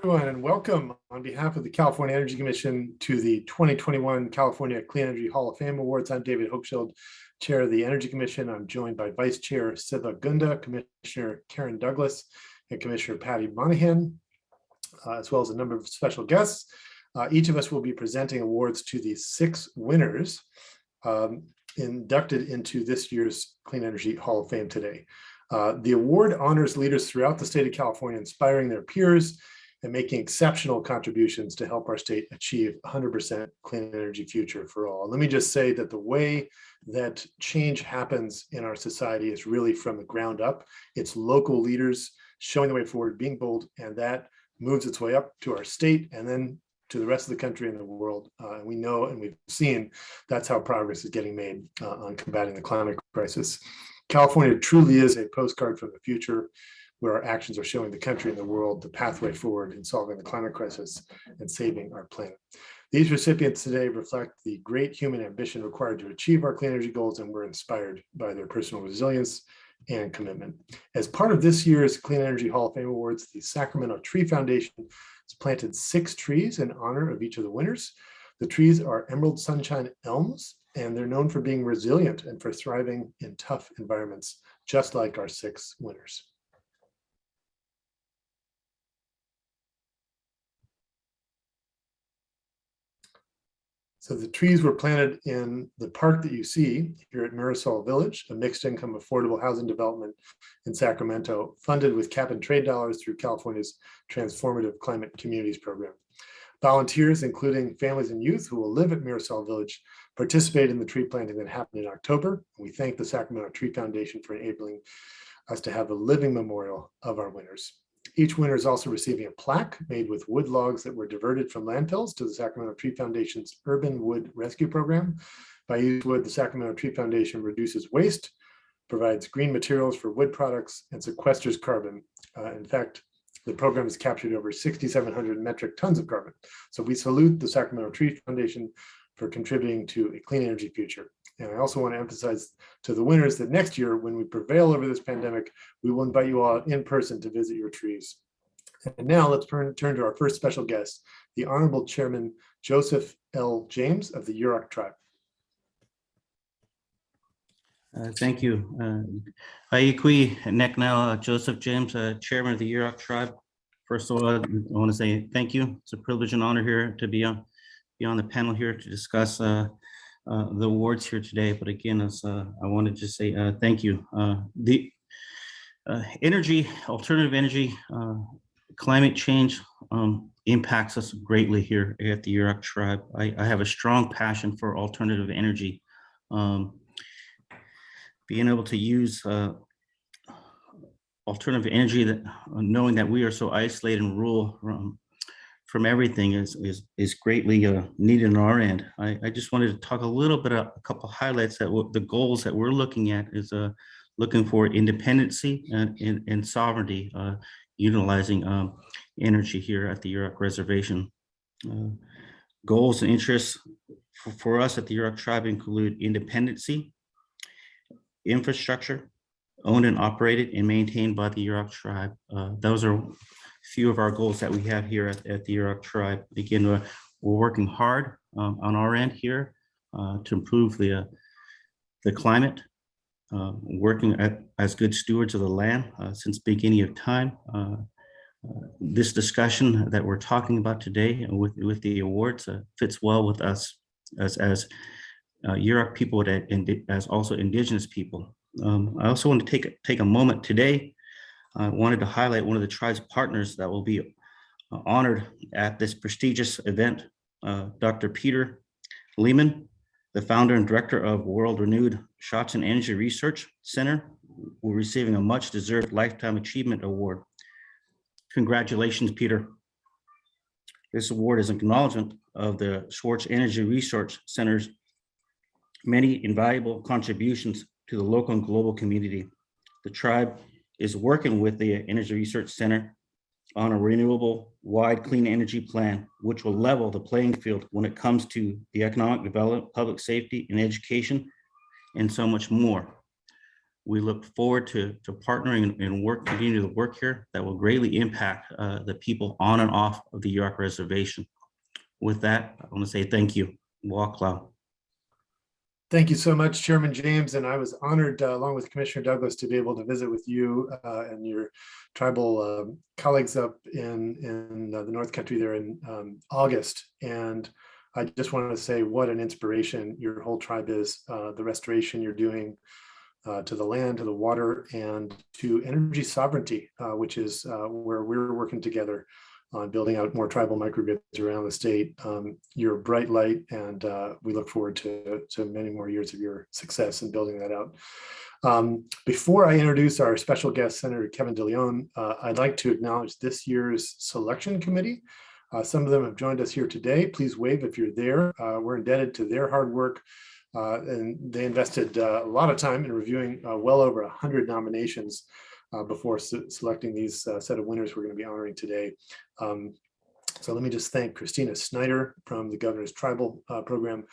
everyone, and welcome on behalf of the California Energy Commission to the 2021 California Clean Energy Hall of Fame Awards. I'm David Hochschild, Chair of the Energy Commission. I'm joined by Vice Chair Siva Gunda, Commissioner Karen Douglas, and Commissioner Patty Monahan, as well as a number of special guests. Each of us will be presenting awards to the 6 winners inducted into this year's Clean Energy Hall of Fame today. The award honors leaders throughout the state of California, inspiring their peers and making exceptional contributions to help our state achieve 100% clean energy future for all. Let me just say that the way that change happens in our society is really from the ground up. It's local leaders showing the way forward, being bold, and that moves its way up to our state and then to the rest of the country and the world. We know and we've seen that's how progress is getting made on combating the climate crisis. California truly is a postcard from the future, where our actions are showing the country and the world the pathway forward in solving the climate crisis and saving our planet. These recipients today reflect the great human ambition required to achieve our clean energy goals, and we're inspired by their personal resilience and commitment. As part of this year's Clean Energy Hall of Fame Awards, the Sacramento Tree Foundation has planted 6 trees in honor of each of the winners. The trees are emerald sunshine elms, and they're known for being resilient and for thriving in tough environments, just like our 6 winners. So the trees were planted in the park that you see here at Mirasol Village, a mixed income affordable housing development in Sacramento, funded with cap and trade dollars through California's Transformative Climate Communities program. Volunteers, including families and youth who will live at Mirasol Village, participated in the tree planting that happened in October. We thank the Sacramento Tree Foundation for enabling us to have a living memorial of our winners. Each winner is also receiving a plaque made with wood logs that were diverted from landfills to the Sacramento Tree Foundation's Urban Wood Rescue Program. By using wood, the Sacramento Tree Foundation reduces waste, provides green materials for wood products, and sequesters carbon. In fact, the program has captured over 6,700 metric tons of carbon. So we salute the Sacramento Tree Foundation for contributing to a clean energy future. And I also want to emphasize to the winners that next year, when we prevail over this pandemic, we will invite you all in person to visit your trees. And now let's turn to our first special guest, the Honorable Chairman Joseph L. James of the Yurok tribe. Thank you. Aikui Neknau Joseph James, Chairman of the Yurok tribe. First of all, I want to say thank you. It's a privilege and honor here to be on the panel here to discuss the awards here today. But again, as I wanted to say thank you. The energy, alternative energy, climate change impacts us greatly here at the Yurok tribe. I have a strong passion for alternative energy. Being able to use alternative energy, that knowing that we are so isolated and rural from everything is greatly needed on our end. I just wanted to talk a little bit about a couple of highlights that the goals that we're looking at is looking for independency and sovereignty, utilizing energy here at the Yurok reservation. Goals and interests for us at the Yurok tribe include independency, infrastructure, owned and operated and maintained by the Yurok tribe. Those are few of our goals that we have here at the Yurok tribe. Again, we're working hard on our end here to improve the climate, working as good stewards of the land since the beginning of time. This discussion that we're talking about today with the awards fits well with us as Yurok people and as also indigenous people. I also want to take a moment today. I wanted to highlight one of the tribe's partners that will be honored at this prestigious event, Dr. Peter Lehman, the founder and director of World Renewed Schatz and Energy Research Center, will be receiving a much-deserved Lifetime Achievement Award. Congratulations, Peter. This award is an acknowledgement of the Schwartz Energy Research Center's many invaluable contributions to the local and global community. The tribe is working with the Energy Research Center on a renewable, wide, clean energy plan, which will level the playing field when it comes to the economic development, public safety, and education, and so much more. We look forward to partnering and continue to work here that will greatly impact the people on and off of the Yurok Reservation. With that, I want to say thank you. Walk loud. Thank you so much, Chairman James. And I was honored, along with Commissioner Douglas, to be able to visit with you and your tribal colleagues up in the North Country there in August. And I just want to say what an inspiration your whole tribe is, the restoration you're doing to the land, to the water, and to energy sovereignty, which is where we're working together on building out more tribal microgrids around the state. You're a bright light, and we look forward to many more years of your success in building that out. Before I introduce our special guest, Senator Kevin DeLeon, I'd like to acknowledge this year's selection committee. Some of them have joined us here today. Please wave if you're there. We're indebted to their hard work, and they invested a lot of time in reviewing well over 100 nominations before selecting these set of winners we're going to be honoring today. So let me just thank Christina Snyder from the Governor's Tribal Program,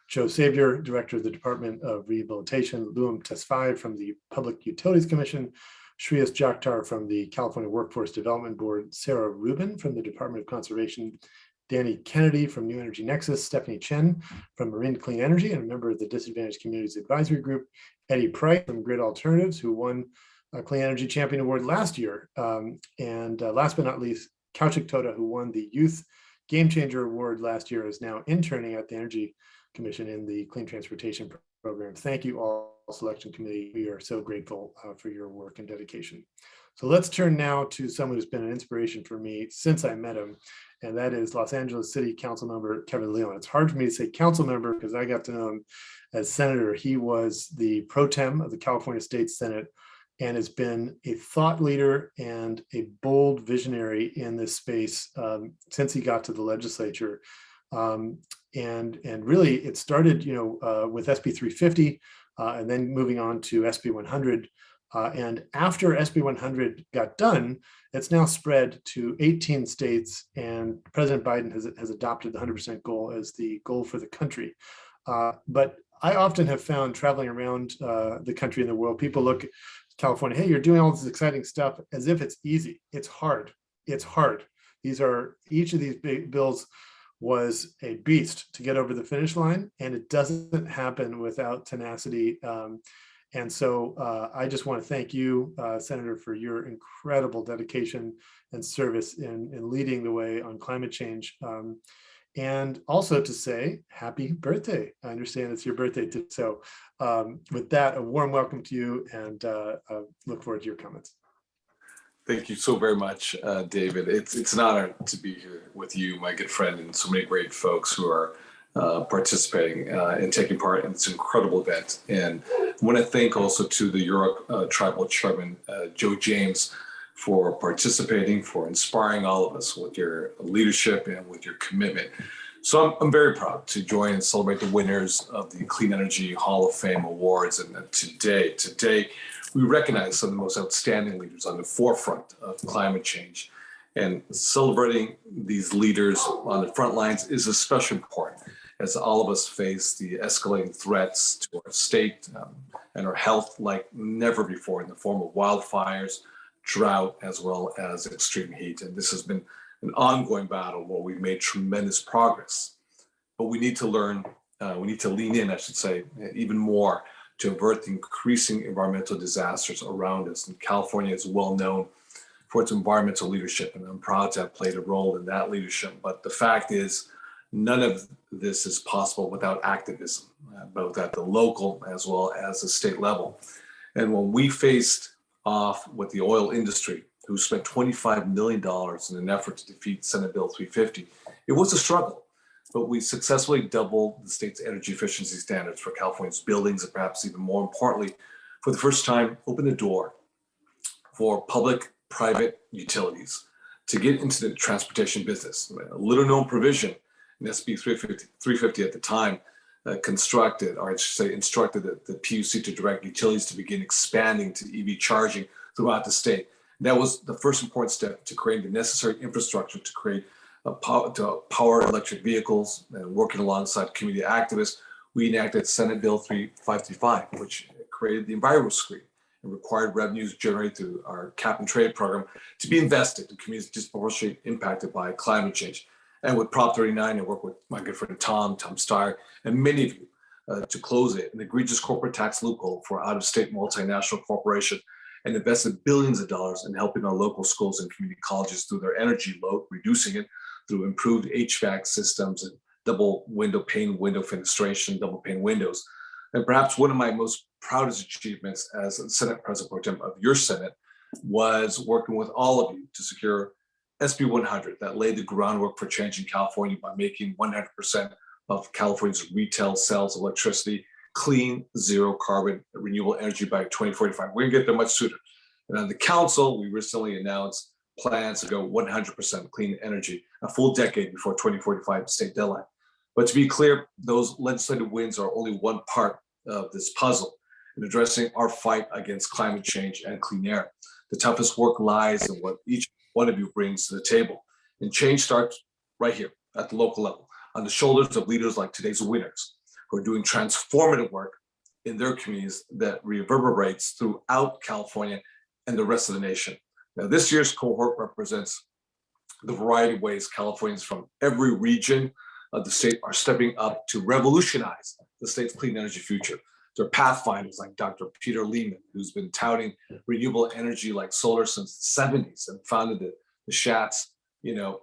Joe Savior, Director of the Department of Rehabilitation, Luam Tesfaye from the Public Utilities Commission, Shreyas Jakhtar from the California Workforce Development Board, Sarah Rubin from the Department of Conservation, Danny Kennedy from New Energy Nexus, Stephanie Chen from Marine Clean Energy and a member of the Disadvantaged Communities Advisory Group, Eddie Price from Grid Alternatives, who won a Clean Energy Champion Award last year. And last but not least, Kaushik Toda, who won the Youth Game Changer Award last year, is now interning at the Energy Commission in the Clean Transportation Program. Thank you all, Selection Committee. We are so grateful for your work and dedication. So let's turn now to someone who's been an inspiration for me since I met him, and that is Los Angeles City Councilmember Kevin DeLeon. It's hard for me to say council member because I got to know him as senator. He was the pro tem of the California State Senate and has been a thought leader and a bold visionary in this space since he got to the legislature. And really, it started, with SB 350, and then moving on to SB 100. And after SB 100 got done, it's now spread to 18 states, and President Biden has adopted the 100% goal as the goal for the country. But I often have found traveling around the country and the world, people look at California, hey, you're doing all this exciting stuff as if it's easy. It's hard. It's hard. Each of these big bills was a beast to get over the finish line, and it doesn't happen without tenacity. And so I just want to thank you, Senator, for your incredible dedication and service in leading the way on climate change. And also to say happy birthday. I understand it's your birthday too. So with that, a warm welcome to you, and look forward to your comments. Thank you so very much, David. It's an honor to be here with you, my good friend, and so many great folks who are participating and taking part in this incredible event. And I want to thank also to the Yurok Tribal Chairman, Joe James, for participating, for inspiring all of us with your leadership and with your commitment. So I'm very proud to join and celebrate the winners of the Clean Energy Hall of Fame Awards. And today, we recognize some of the most outstanding leaders on the forefront of climate change. And celebrating these leaders on the front lines is especially important as all of us face the escalating threats to our state and our health like never before in the form of wildfires, drought, as well as extreme heat. And this has been an ongoing battle where we've made tremendous progress. But we need to learn, we need to lean in, I should say, even more to avert the increasing environmental disasters around us. And California is well known for its environmental leadership, and I'm proud to have played a role in that leadership. But the fact is, none of this is possible without activism, both at the local as well as the state level. And when we faced off with the oil industry, who spent $25 million in an effort to defeat Senate Bill 350, it was a struggle. But we successfully doubled the state's energy efficiency standards for California's buildings, and perhaps even more importantly, for the first time, opened the door for public-private utilities to get into the transportation business. A little known provision in SB 350 at the time instructed the PUC to direct utilities to begin expanding to EV charging throughout the state. That was the first important step to create the necessary infrastructure to create to power electric vehicles. And working alongside community activists, we enacted Senate Bill 535, which created the Enviro Screen and required revenues generated through our cap and trade program to be invested in communities disproportionately impacted by climate change. And with Prop 39, I work with my good friend Tom Steyer, and many of you to close an egregious corporate tax loophole for out-of-state multinational corporation, and invested billions of dollars in helping our local schools and community colleges through their energy load, reducing it through improved HVAC systems and double window pane window fenestration, double pane windows. And perhaps one of my most proudest achievements as Senate President Pro Tem of your Senate was working with all of you to secure SB 100 that laid the groundwork for change in California by making 100% of California's retail sales of electricity clean, zero carbon, renewable energy by 2045. We're gonna get there much sooner. And on the council, we recently announced plans to go 100% clean energy, a full decade before 2045 state deadline. But to be clear, those legislative wins are only one part of this puzzle in addressing our fight against climate change and clean air. The toughest work lies in what each one of you brings to the table. And change starts right here at the local level, on the shoulders of leaders like today's winners, who are doing transformative work in their communities that reverberates throughout California and the rest of the nation. Now, this year's cohort represents the variety of ways Californians from every region of the state are stepping up to revolutionize the state's clean energy future. They're pathfinders like Dr. Peter Lehman, who's been touting renewable energy like solar since the 70s and founded the Schatz,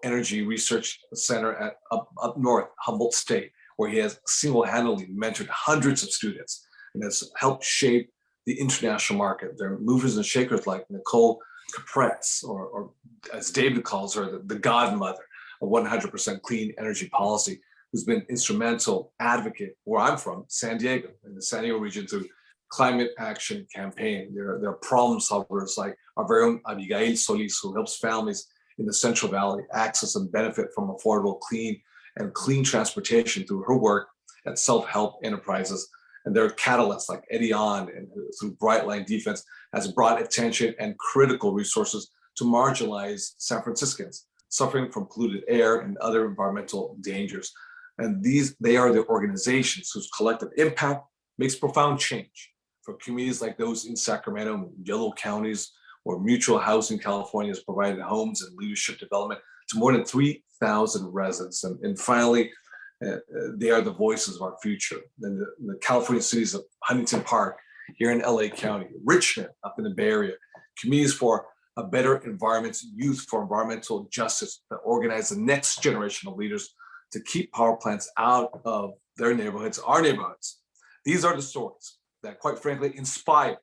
Energy Research Center at up north, Humboldt State, where he has single-handedly mentored hundreds of students and has helped shape the international market. There are movers and shakers like Nicole Capretz, or as David calls her, the godmother of 100% clean energy policy, who's been instrumental advocate where I'm from, San Diego, in the San Diego region, through climate action campaign. There are problem solvers like our very own Abigail Solis, who helps families in the Central Valley access and benefit from affordable, clean transportation through her work at self-help enterprises. And there are catalysts like Eddie On, and through Brightline Defense has brought attention and critical resources to marginalized San Franciscans suffering from polluted air and other environmental dangers. And they are the organizations whose collective impact makes profound change for communities like those in Sacramento and Yolo counties, where Mutual Housing California has provided homes and leadership development to more than 3,000 residents. And finally, they are the voices of our future. And the California cities of Huntington Park here in LA County, Richmond up in the Bay Area, communities for a better environment, youth for environmental justice that organize the next generation of leaders to keep power plants out of their neighborhoods, our neighborhoods. These are the stories that, quite frankly, inspire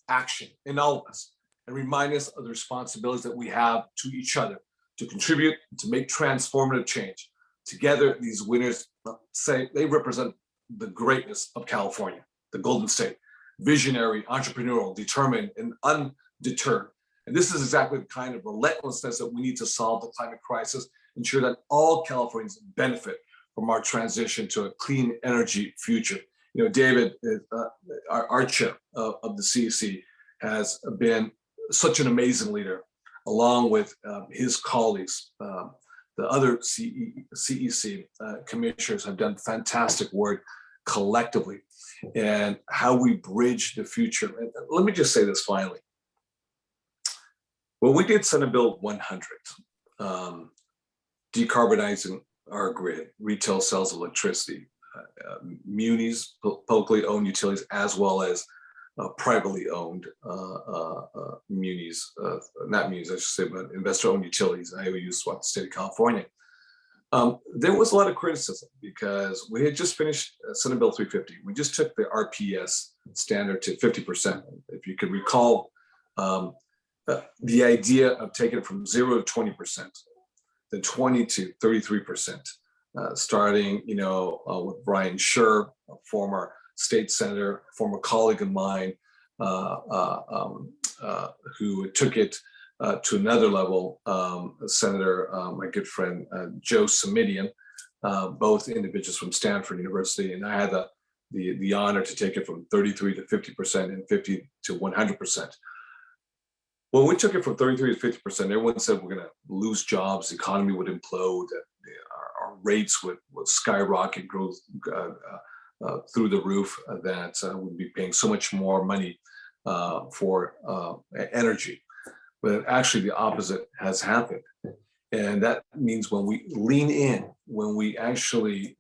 action in all of us and remind us of the responsibilities that we have to each other to contribute, to make transformative change. Together, these winners say they represent the greatness of California, the Golden State, visionary, entrepreneurial, determined, and undeterred. And this is exactly the kind of relentlessness that we need to solve the climate crisis, ensure that all Californians benefit from our transition to a clean energy future. David, our chair of the CEC, has been such an amazing leader, along with his colleagues. The other CEC commissioners have done fantastic work collectively, and how we bridge the future. And let me just say this finally. When we did Senate Bill 100, decarbonizing our grid, retail sales of electricity, munis, publicly owned utilities, as well as privately owned munis, not munis, I should say, but investor-owned utilities, IOUs throughout the state of California. There was a lot of criticism because we had just finished Senate Bill 350. We just took the RPS standard to 50%. If you could recall, the idea of taking it from 0 to 20%, then 20 to 33%, starting, with Brian Scher, a former state senator, former colleague of mine, who took it to another level, Senator, my good friend, Joe Simidian, both individuals from Stanford University. And I had the honor to take it from 33 to 50% and 50 to 100%. When we took it from 33 to 50%, everyone said we're going to lose jobs, the economy would implode, our rates would skyrocket, growth through the roof, that we'd be paying so much more money for energy, but actually the opposite has happened. And that means when we lean in, when we actually,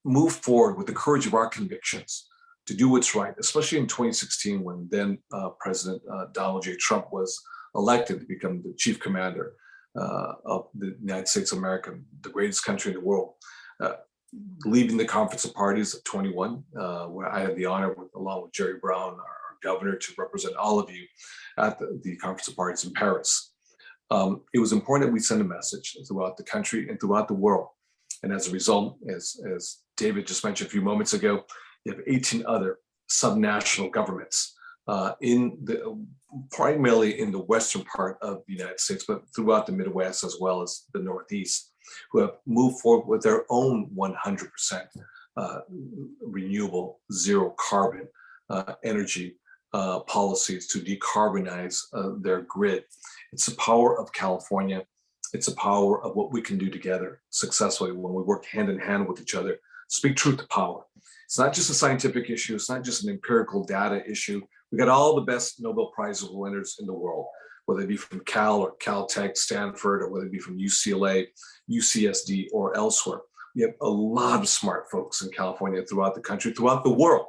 move forward with the courage of our convictions to do what's right, especially in 2016 when then President Donald J. Trump was elected to become the chief commander of the United States of America, the greatest country in the world. Leaving the Conference of Parties of 21, where I had the honor, along with Jerry Brown, our governor, to represent all of you at the Conference of Parties in Paris. It was important that we send a message throughout the country and throughout the world. And as a result, as David just mentioned a few moments ago, you have 18 other subnational governments primarily in the western part of the United States, but throughout the Midwest as well as the Northeast, who have moved forward with their own 100% renewable, zero carbon energy policies to decarbonize their grid. It's the power of California. It's the power of what we can do together successfully when we work hand in hand with each other. Speak truth to power. It's not just a scientific issue. It's not just an empirical data issue. We got all the best Nobel Prize winners in the world, whether it be from Cal or Caltech, Stanford, or whether it be from UCLA, UCSD, or elsewhere. We have a lot of smart folks in California, throughout the country, throughout the world.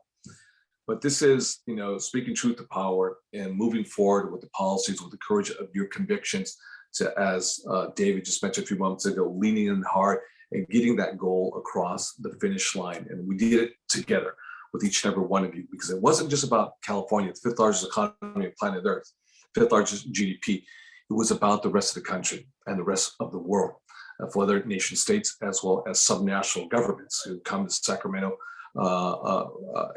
But this is, speaking truth to power and moving forward with the policies, with the courage of your convictions, to, as David just mentioned a few moments ago, leaning in hard and getting that goal across the finish line. And we did it together with each and every one of you, because it wasn't just about California, the fifth largest economy on planet Earth, fifth largest GDP. It was about the rest of the country and the rest of the world, for other nation states as well as subnational governments who come to Sacramento,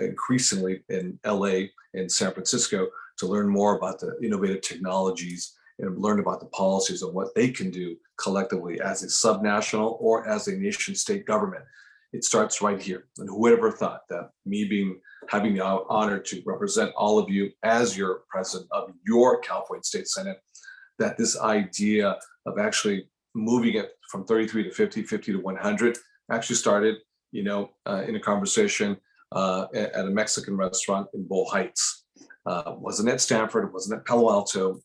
increasingly in LA and San Francisco, to learn more about the innovative technologies and learn about the policies and what they can do collectively as a subnational or as a nation state government. It starts right here. And whoever thought that me having the honor to represent all of you as your president of your California State Senate, that this idea of actually moving it from 33 to 50, 50 to 100 actually started, in a conversation at a Mexican restaurant in Bow Heights. Wasn't at Stanford, it wasn't at Palo Alto,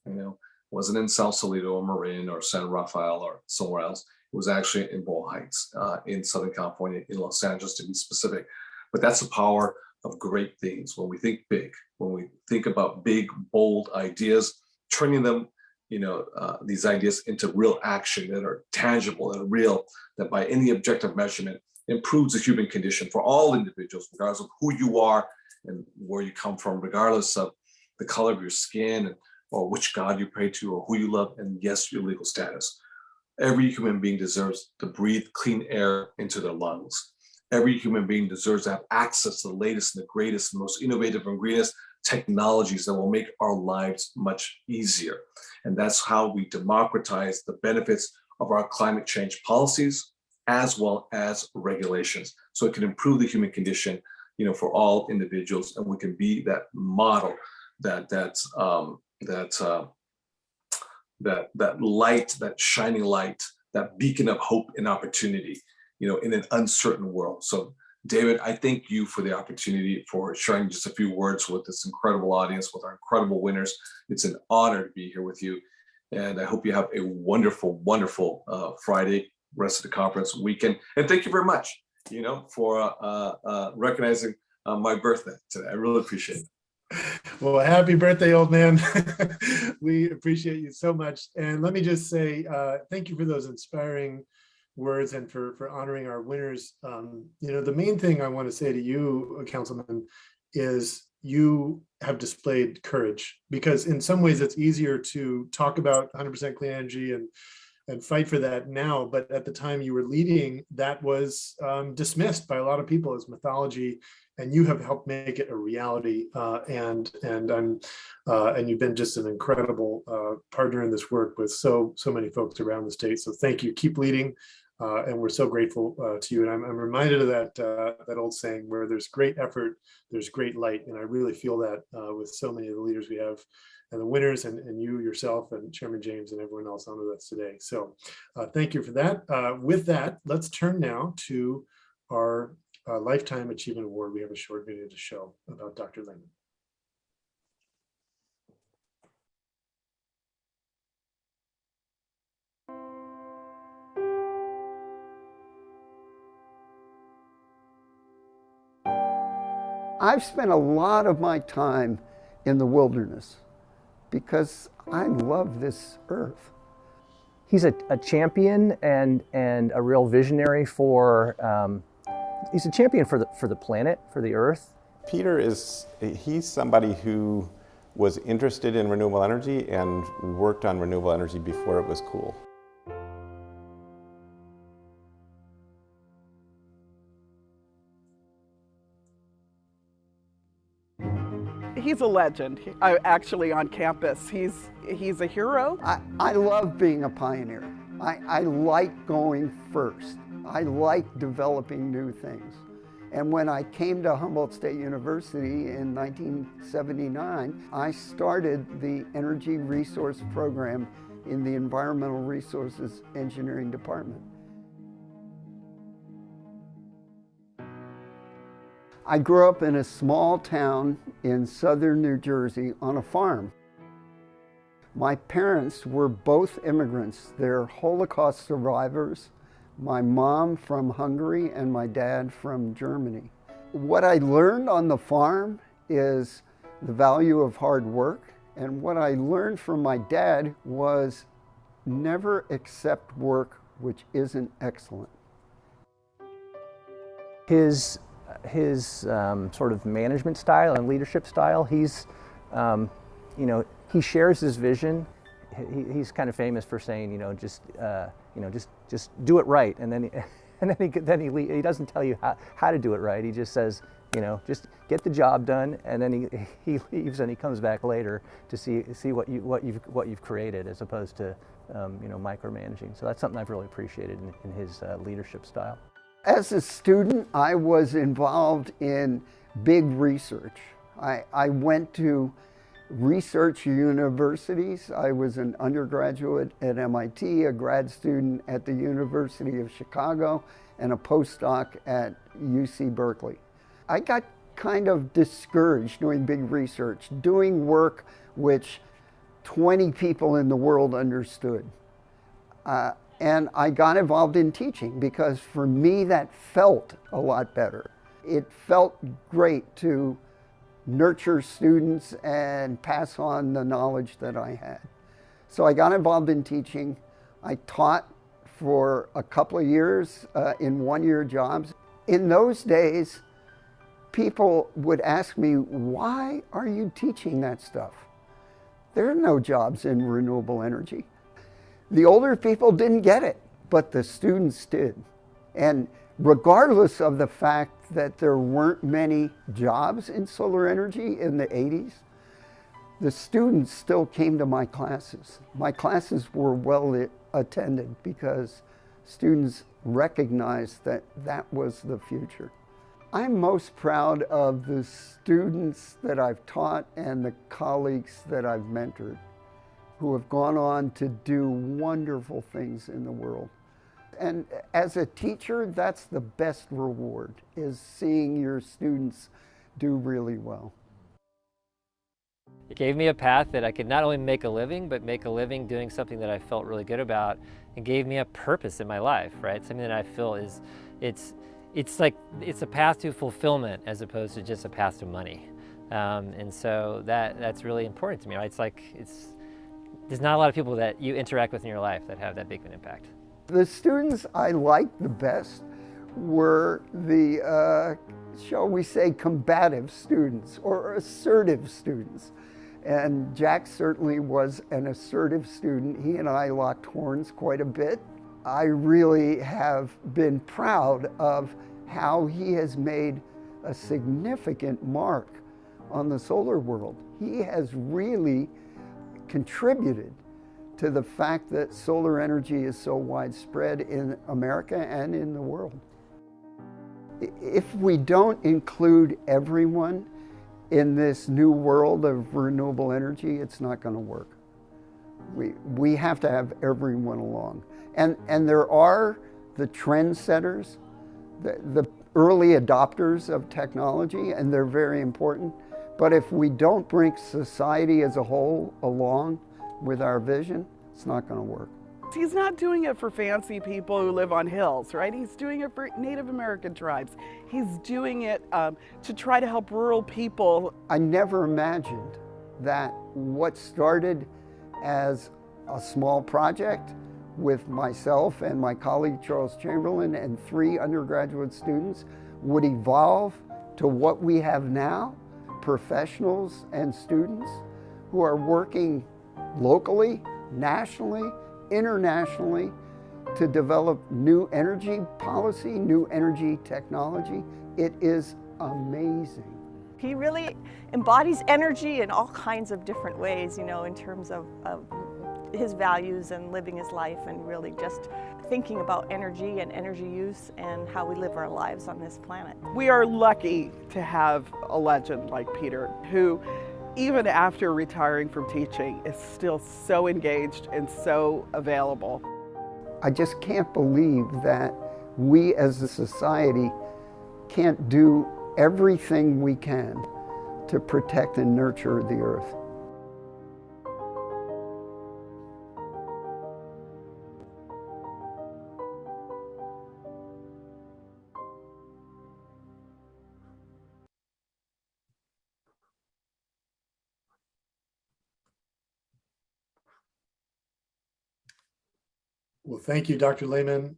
wasn't in Sausalito or Marin or San Rafael or somewhere else. It was actually in Bow Heights, in Southern California, in Los Angeles to be specific. But that's the power of great things. When we think big, when we think about big, bold ideas, turning them, these ideas into real action that are tangible and real, that by any objective measurement improves the human condition for all individuals, regardless of who you are and where you come from, regardless of the color of your skin or which God you pray to or who you love, and yes, your legal status. Every human being deserves to breathe clean air into their lungs. Every human being deserves to have access to the latest and the greatest and most innovative and greenest technologies that will make our lives much easier. And that's how we democratize the benefits of our climate change policies as well as regulations. So it can improve the human condition, for all individuals, and we can be that model, that light, that shining light, that beacon of hope and opportunity, in an uncertain world. So David, I thank you for the opportunity for sharing just a few words with this incredible audience, with our incredible winners. It's an honor to be here with you. And I hope you have a wonderful, wonderful Friday, rest of the conference weekend. And thank you very much, for recognizing my birthday today. I really appreciate it. Well, happy birthday, old man. We appreciate you so much. And let me just say, thank you for those inspiring words and for honoring our winners. The main thing I want to say to you, Councilman, is you have displayed courage, because in some ways it's easier to talk about 100% clean energy and fight for that now. But at the time you were leading, that was dismissed by a lot of people as mythology, and you have helped make it a reality. And you've been just an incredible partner in this work with so many folks around the state. So thank you. Keep leading. And we're so grateful to you. And I'm reminded of that old saying, where there's great effort, there's great light. And I really feel that with so many of the leaders we have, and the winners, and you yourself, and Chairman James, and everyone else on with us today. So thank you for that. With that, let's turn now to our Lifetime Achievement Award. We have a short video to show about Dr. Lehman. I've spent a lot of my time in the wilderness because I love this earth. He's a champion and a real visionary for, he's a champion for the planet, for the earth. Peter he's somebody who was interested in renewable energy and worked on renewable energy before it was cool. He's a legend, actually, on campus. He's a hero. I love being a pioneer. I like going first. I like developing new things. And when I came to Humboldt State University in 1979, I started the Energy Resource Program in the Environmental Resources Engineering Department. I grew up in a small town in southern New Jersey on a farm. My parents were both immigrants. They're Holocaust survivors. My mom from Hungary and my dad from Germany. What I learned on the farm is the value of hard work. And what I learned from my dad was never accept work which isn't excellent. His sort of management style and leadership style, he's, he shares his vision. He's kind of famous for saying, just do it right, and then he doesn't tell you how to do it right. He just says, just get the job done, and then he leaves and he comes back later to see what you've created, as opposed to micromanaging. So that's something I've really appreciated in his leadership style. As a student, I was involved in big research. I went to research universities. I was an undergraduate at MIT, a grad student at the University of Chicago, and a postdoc at UC Berkeley. I got kind of discouraged doing big research, doing work which 20 people in the world understood. And I got involved in teaching because for me that felt a lot better. It felt great to nurture students and pass on the knowledge that I had. So I got involved in teaching. I taught for a couple of years in one-year jobs. In those days, people would ask me, why are you teaching that stuff? There are no jobs in renewable energy. The older people didn't get it, but the students did. And regardless of the fact that there weren't many jobs in solar energy in the 80s, the students still came to my classes. My classes were well attended because students recognized that that was the future. I'm most proud of the students that I've taught and the colleagues that I've mentored, who have gone on to do wonderful things in the world. And as a teacher, that's the best reward, is seeing your students do really well. It gave me a path that I could not only make a living, but make a living doing something that I felt really good about, and gave me a purpose in my life, right? Something that I feel is, it's a path to fulfillment as opposed to just a path to money. And so that's really important to me, right? There's not a lot of people that you interact with in your life that have that big of an impact. The students I liked the best were the, shall we say, combative students or assertive students. And Jack certainly was an assertive student. He and I locked horns quite a bit. I really have been proud of how he has made a significant mark on the solar world. He has really contributed to the fact that solar energy is so widespread in America and in the world. If we don't include everyone in this new world of renewable energy, it's not going to work. We have to have everyone along. And there are the trendsetters, the early adopters of technology, and they're very important. But if we don't bring society as a whole along with our vision, it's not going to work. He's not doing it for fancy people who live on hills, right? He's doing it for Native American tribes. He's doing it to try to help rural people. I never imagined that what started as a small project with myself and my colleague Charles Chamberlain and 3 undergraduate students would evolve to what we have now, professionals and students who are working locally, nationally, internationally to develop new energy policy, new energy technology. It is amazing. He really embodies energy in all kinds of different ways, you know, in terms of his values and living his life and really just thinking about energy and energy use and how we live our lives on this planet. We are lucky to have a legend like Peter, who even after retiring from teaching is still so engaged and so available. I just can't believe that we as a society can't do everything we can to protect and nurture the earth. Well, thank you, Dr. Lehman.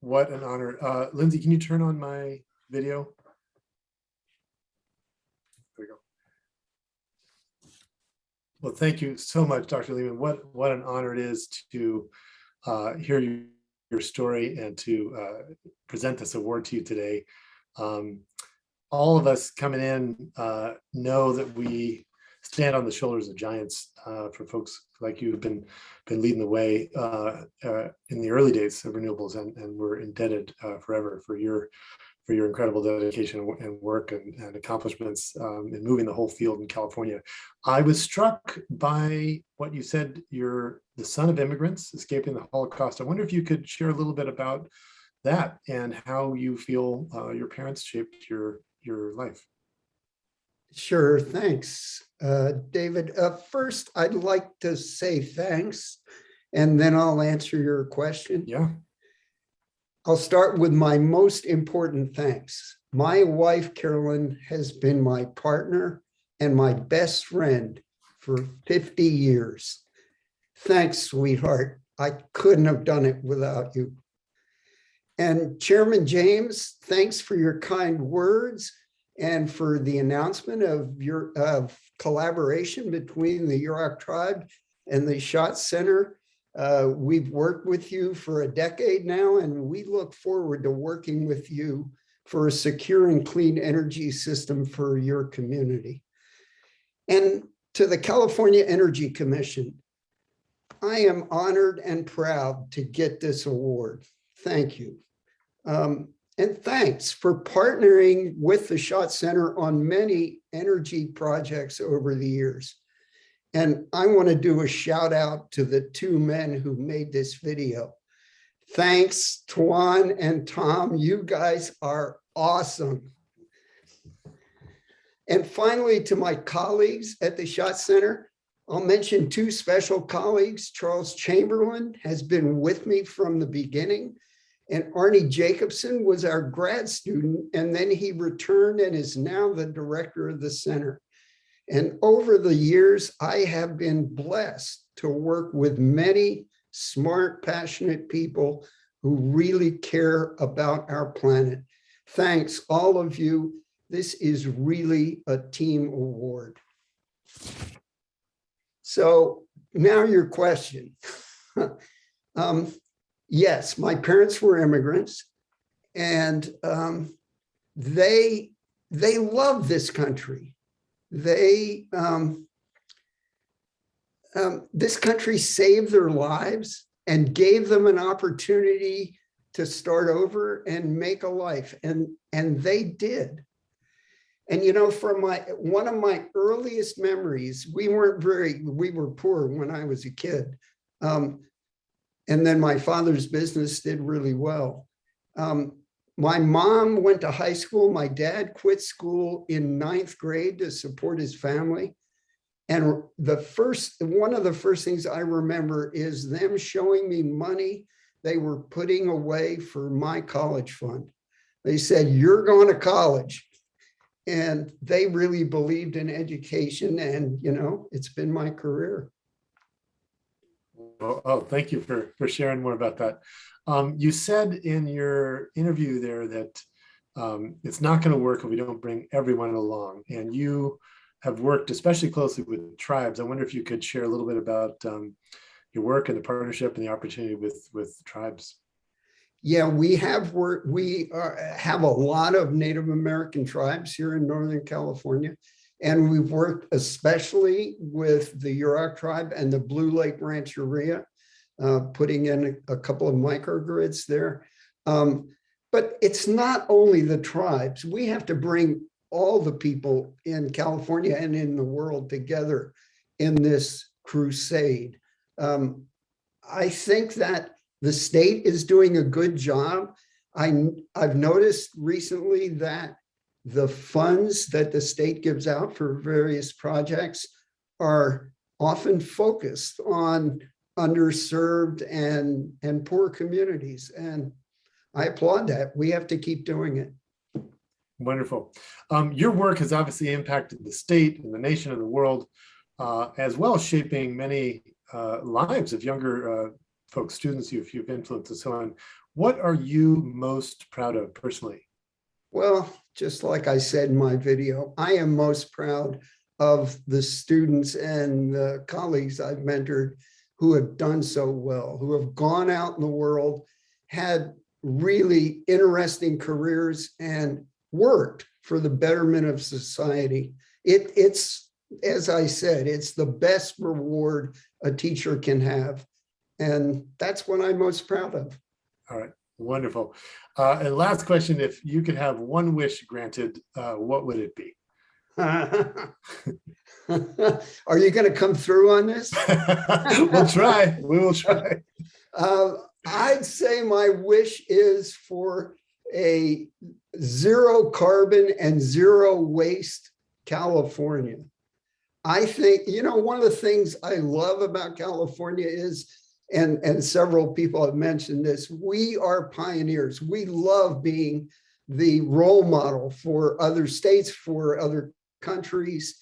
What an honor. Lindsay, can you turn on my video? There we go. Well, thank you so much, Dr. Lehman. What an honor it is to hear your story and to present this award to you today. All of us coming in know that we stand on the shoulders of giants for folks like you who've been leading the way in the early days of renewables, and we're indebted forever for your incredible dedication and work and accomplishments in moving the whole field in California. I was struck by what you said. You're the son of immigrants escaping the Holocaust. I wonder if you could share a little bit about that and how you feel your parents shaped your life. Sure, thanks, David. First, I'd like to say thanks, and then I'll answer your question. Yeah. I'll start with my most important thanks. My wife, Carolyn, has been my partner and my best friend for 50 years. Thanks, sweetheart. I couldn't have done it without you. And Chairman James, thanks for your kind words and for the announcement of your collaboration between the Yurok tribe and the Schatz Center. We've worked with you for a decade now, and we look forward to working with you for a secure and clean energy system for your community. And to the California Energy Commission, I am honored and proud to get this award. Thank you. And thanks for partnering with the Schatz Center on many energy projects over the years. And I want to do a shout out to the 2 men who made this video. Thanks, Tuan and Tom. You guys are awesome. And finally, to my colleagues at the Schatz Center, I'll mention 2 special colleagues. Charles Chamberlain has been with me from the beginning, and Arnie Jacobson was our grad student, and then he returned and is now the director of the center. And over the years, I have been blessed to work with many smart, passionate people who really care about our planet. Thanks, all of you. This is really a team award. So now your question. Yes, my parents were immigrants, and they love this country. This country saved their lives and gave them an opportunity to start over and make a life, and they did. And you know, from one of my earliest memories, we were poor when I was a kid. And then my father's business did really well. My mom went to high school. My dad quit school in 9th grade to support his family. And one of the first things I remember is them showing me money they were putting away for my college fund. They said, "You're going to college." And they really believed in education, and it's been my career. Oh, thank you for sharing more about that. You said in your interview there that it's not going to work if we don't bring everyone along, and you have worked especially closely with tribes. I wonder if you could share a little bit about your work and the partnership and the opportunity with tribes. Yeah, we have worked. We have a lot of Native American tribes here in Northern California, and we've worked especially with the Yurok tribe and the Blue Lake Rancheria, putting in a couple of microgrids there. But it's not only the tribes. We have to bring all the people in California and in the world together in this crusade. I think that the state is doing a good job. I've noticed recently that the funds that the state gives out for various projects are often focused on underserved and poor communities. And I applaud that. We have to keep doing it. Wonderful. Your work has obviously impacted the state and the nation and the world, as well as shaping many lives of younger folks, students you've influenced and so on. What are you most proud of personally? Well, just like I said in my video, I am most proud of the students and the colleagues I've mentored who have done so well, who have gone out in the world, had really interesting careers, and worked for the betterment of society. It's, as I said, it's the best reward a teacher can have. And that's what I'm most proud of. All right, wonderful. And last question, if you could have one wish granted, what would it be? Are you going to come through on this? We'll try. We will try. I'd say my wish is for a zero carbon and zero waste California. I think, one of the things I love about California is, and several people have mentioned this, we are pioneers. We love being the role model for other states, for other countries,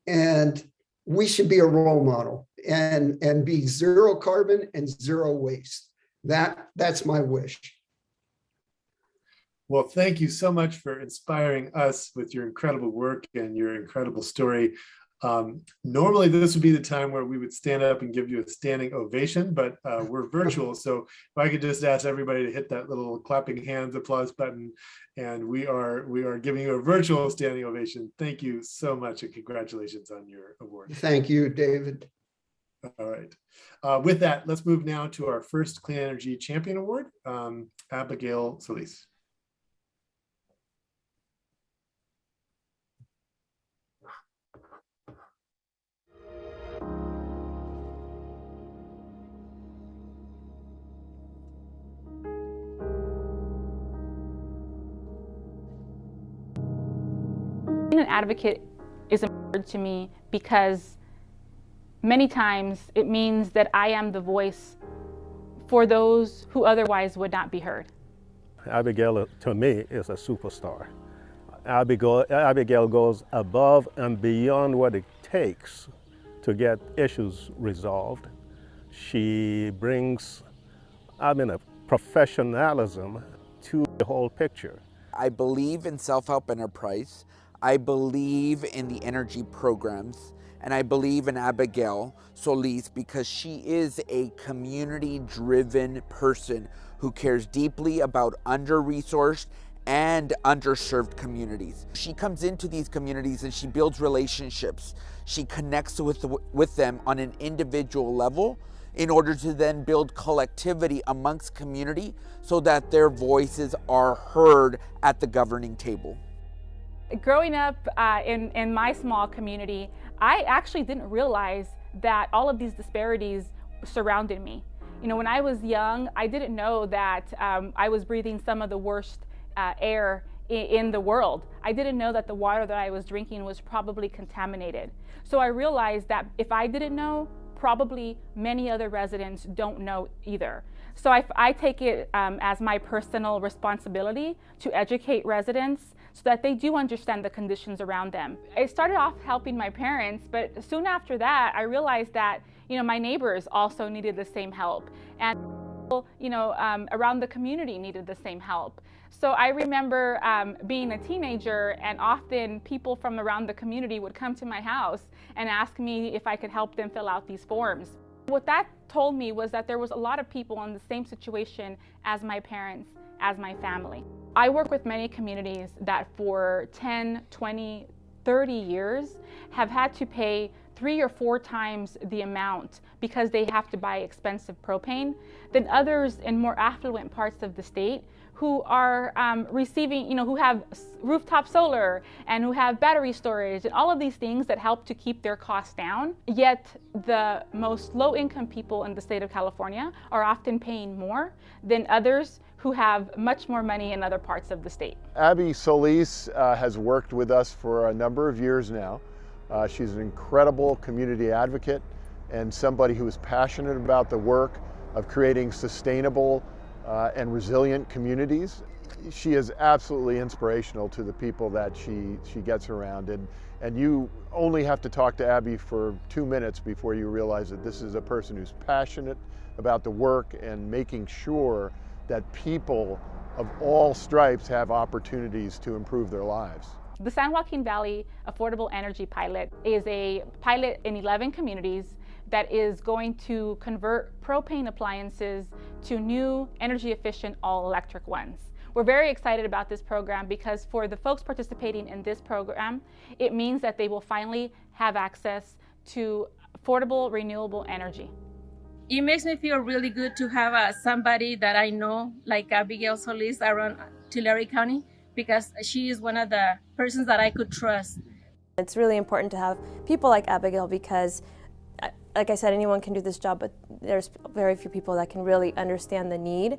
and we should be a role model and be zero carbon and zero waste. That's my wish. Well, thank you so much for inspiring us with your incredible work and your incredible story. Normally, this would be the time where we would stand up and give you a standing ovation, but we're virtual. So if I could just ask everybody to hit that little clapping hands applause button, and we are giving you a virtual standing ovation. Thank you so much, and congratulations on your award. Thank you, David. All right. With that, let's move now to our first Clean Energy Champion Award, Abigail Solis. Being an advocate is important to me because many times it means that I am the voice for those who otherwise would not be heard. Abigail, to me, is a superstar. Abigail goes above and beyond what it takes to get issues resolved. She brings, a professionalism to the whole picture. I believe in self-help enterprise. I believe in the energy programs, and I believe in Abigail Solis because she is a community-driven person who cares deeply about under-resourced and underserved communities. She comes into these communities and she builds relationships. She connects with them on an individual level in order to then build collectivity amongst community so that their voices are heard at the governing table. Growing up in my small community, I actually didn't realize that all of these disparities surrounded me. When I was young, I didn't know that I was breathing some of the worst air in the world. I didn't know that the water that I was drinking was probably contaminated. So I realized that if I didn't know, probably many other residents don't know either. So I take it as my personal responsibility to educate residents so that they do understand the conditions around them. I started off helping my parents, but soon after that, I realized that, my neighbors also needed the same help, and around the community needed the same help. So I remember being a teenager, and often people from around the community would come to my house and ask me if I could help them fill out these forms. What that told me was that there was a lot of people in the same situation as my parents, as my family. I work with many communities that for 10, 20, 30 years have had to pay 3 or 4 times the amount because they have to buy expensive propane than others in more affluent parts of the state who are receiving, who have rooftop solar and who have battery storage and all of these things that help to keep their costs down. Yet the most low-income people in the state of California are often paying more than others who have much more money in other parts of the state. Abby Solis has worked with us for a number of years now. She's an incredible community advocate and somebody who is passionate about the work of creating sustainable and resilient communities. She is absolutely inspirational to the people that she gets around, and you only have to talk to Abby for 2 minutes before you realize that this is a person who's passionate about the work and making sure that people of all stripes have opportunities to improve their lives. The San Joaquin Valley Affordable Energy Pilot is a pilot in 11 communities that is going to convert propane appliances to new energy efficient all-electric ones. We're very excited about this program because for the folks participating in this program, it means that they will finally have access to affordable renewable energy. It makes me feel really good to have somebody that I know, like Abigail Solis, around Tulare County, because she is one of the persons that I could trust. It's really important to have people like Abigail because, like I said, anyone can do this job, but there's very few people that can really understand the need.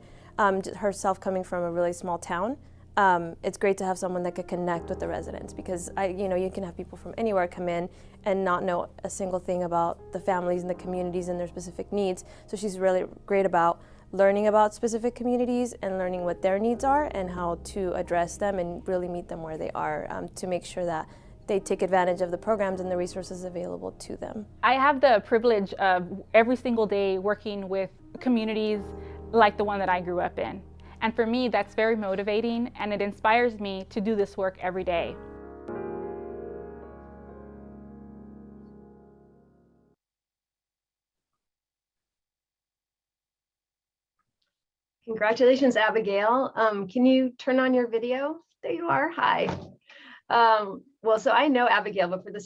Herself coming from a really small town, it's great to have someone that could connect with the residents because you can have people from anywhere come in and not know a single thing about the families and the communities and their specific needs. So she's really great about learning about specific communities and learning what their needs are and how to address them and really meet them where they are to make sure that they take advantage of the programs and the resources available to them. I have the privilege of every single day working with communities like the one that I grew up in. And for me, that's very motivating and it inspires me to do this work every day. Congratulations, Abigail. Can you turn on your video? There you are. Hi. Well, so I know Abigail, but for the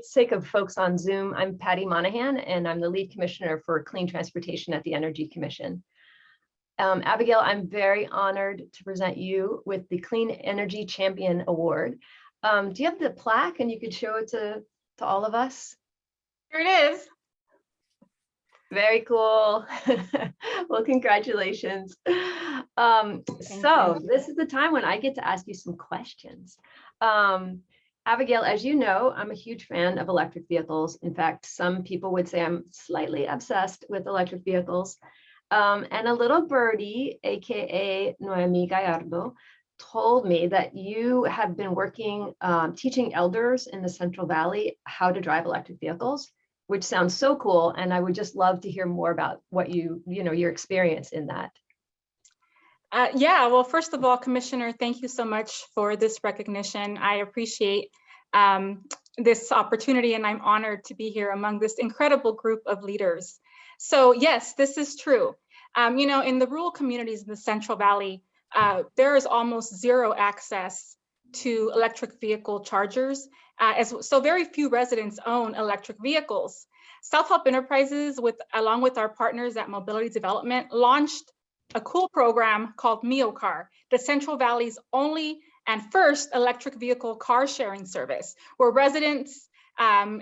sake of folks on Zoom, I'm Patty Monahan, and I'm the lead commissioner for clean transportation at the Energy Commission. Abigail, I'm very honored to present you with the Clean Energy Champion Award. Do you have the plaque and you could show it to all of us? Here it is. Very cool. Well, congratulations. So this is the time when I get to ask you some questions. Abigail, as you know, I'm a huge fan of electric vehicles. In fact, some people would say I'm slightly obsessed with electric vehicles. And a little birdie, AKA Noemi Gallardo, told me that you have been working, teaching elders in the Central Valley how to drive electric vehicles, which sounds so cool. And I would just love to hear more about what your experience in that. Yeah, well, first of all, Commissioner, thank you so much for this recognition. I appreciate this opportunity and I'm honored to be here among this incredible group of leaders. So yes, this is true. In the rural communities in the Central Valley, there is almost zero access to electric vehicle chargers. So very few residents own electric vehicles. Self-help enterprises, along with our partners at Mobility Development, launched a cool program called MioCar, the Central Valley's only and first electric vehicle car sharing service, where residents and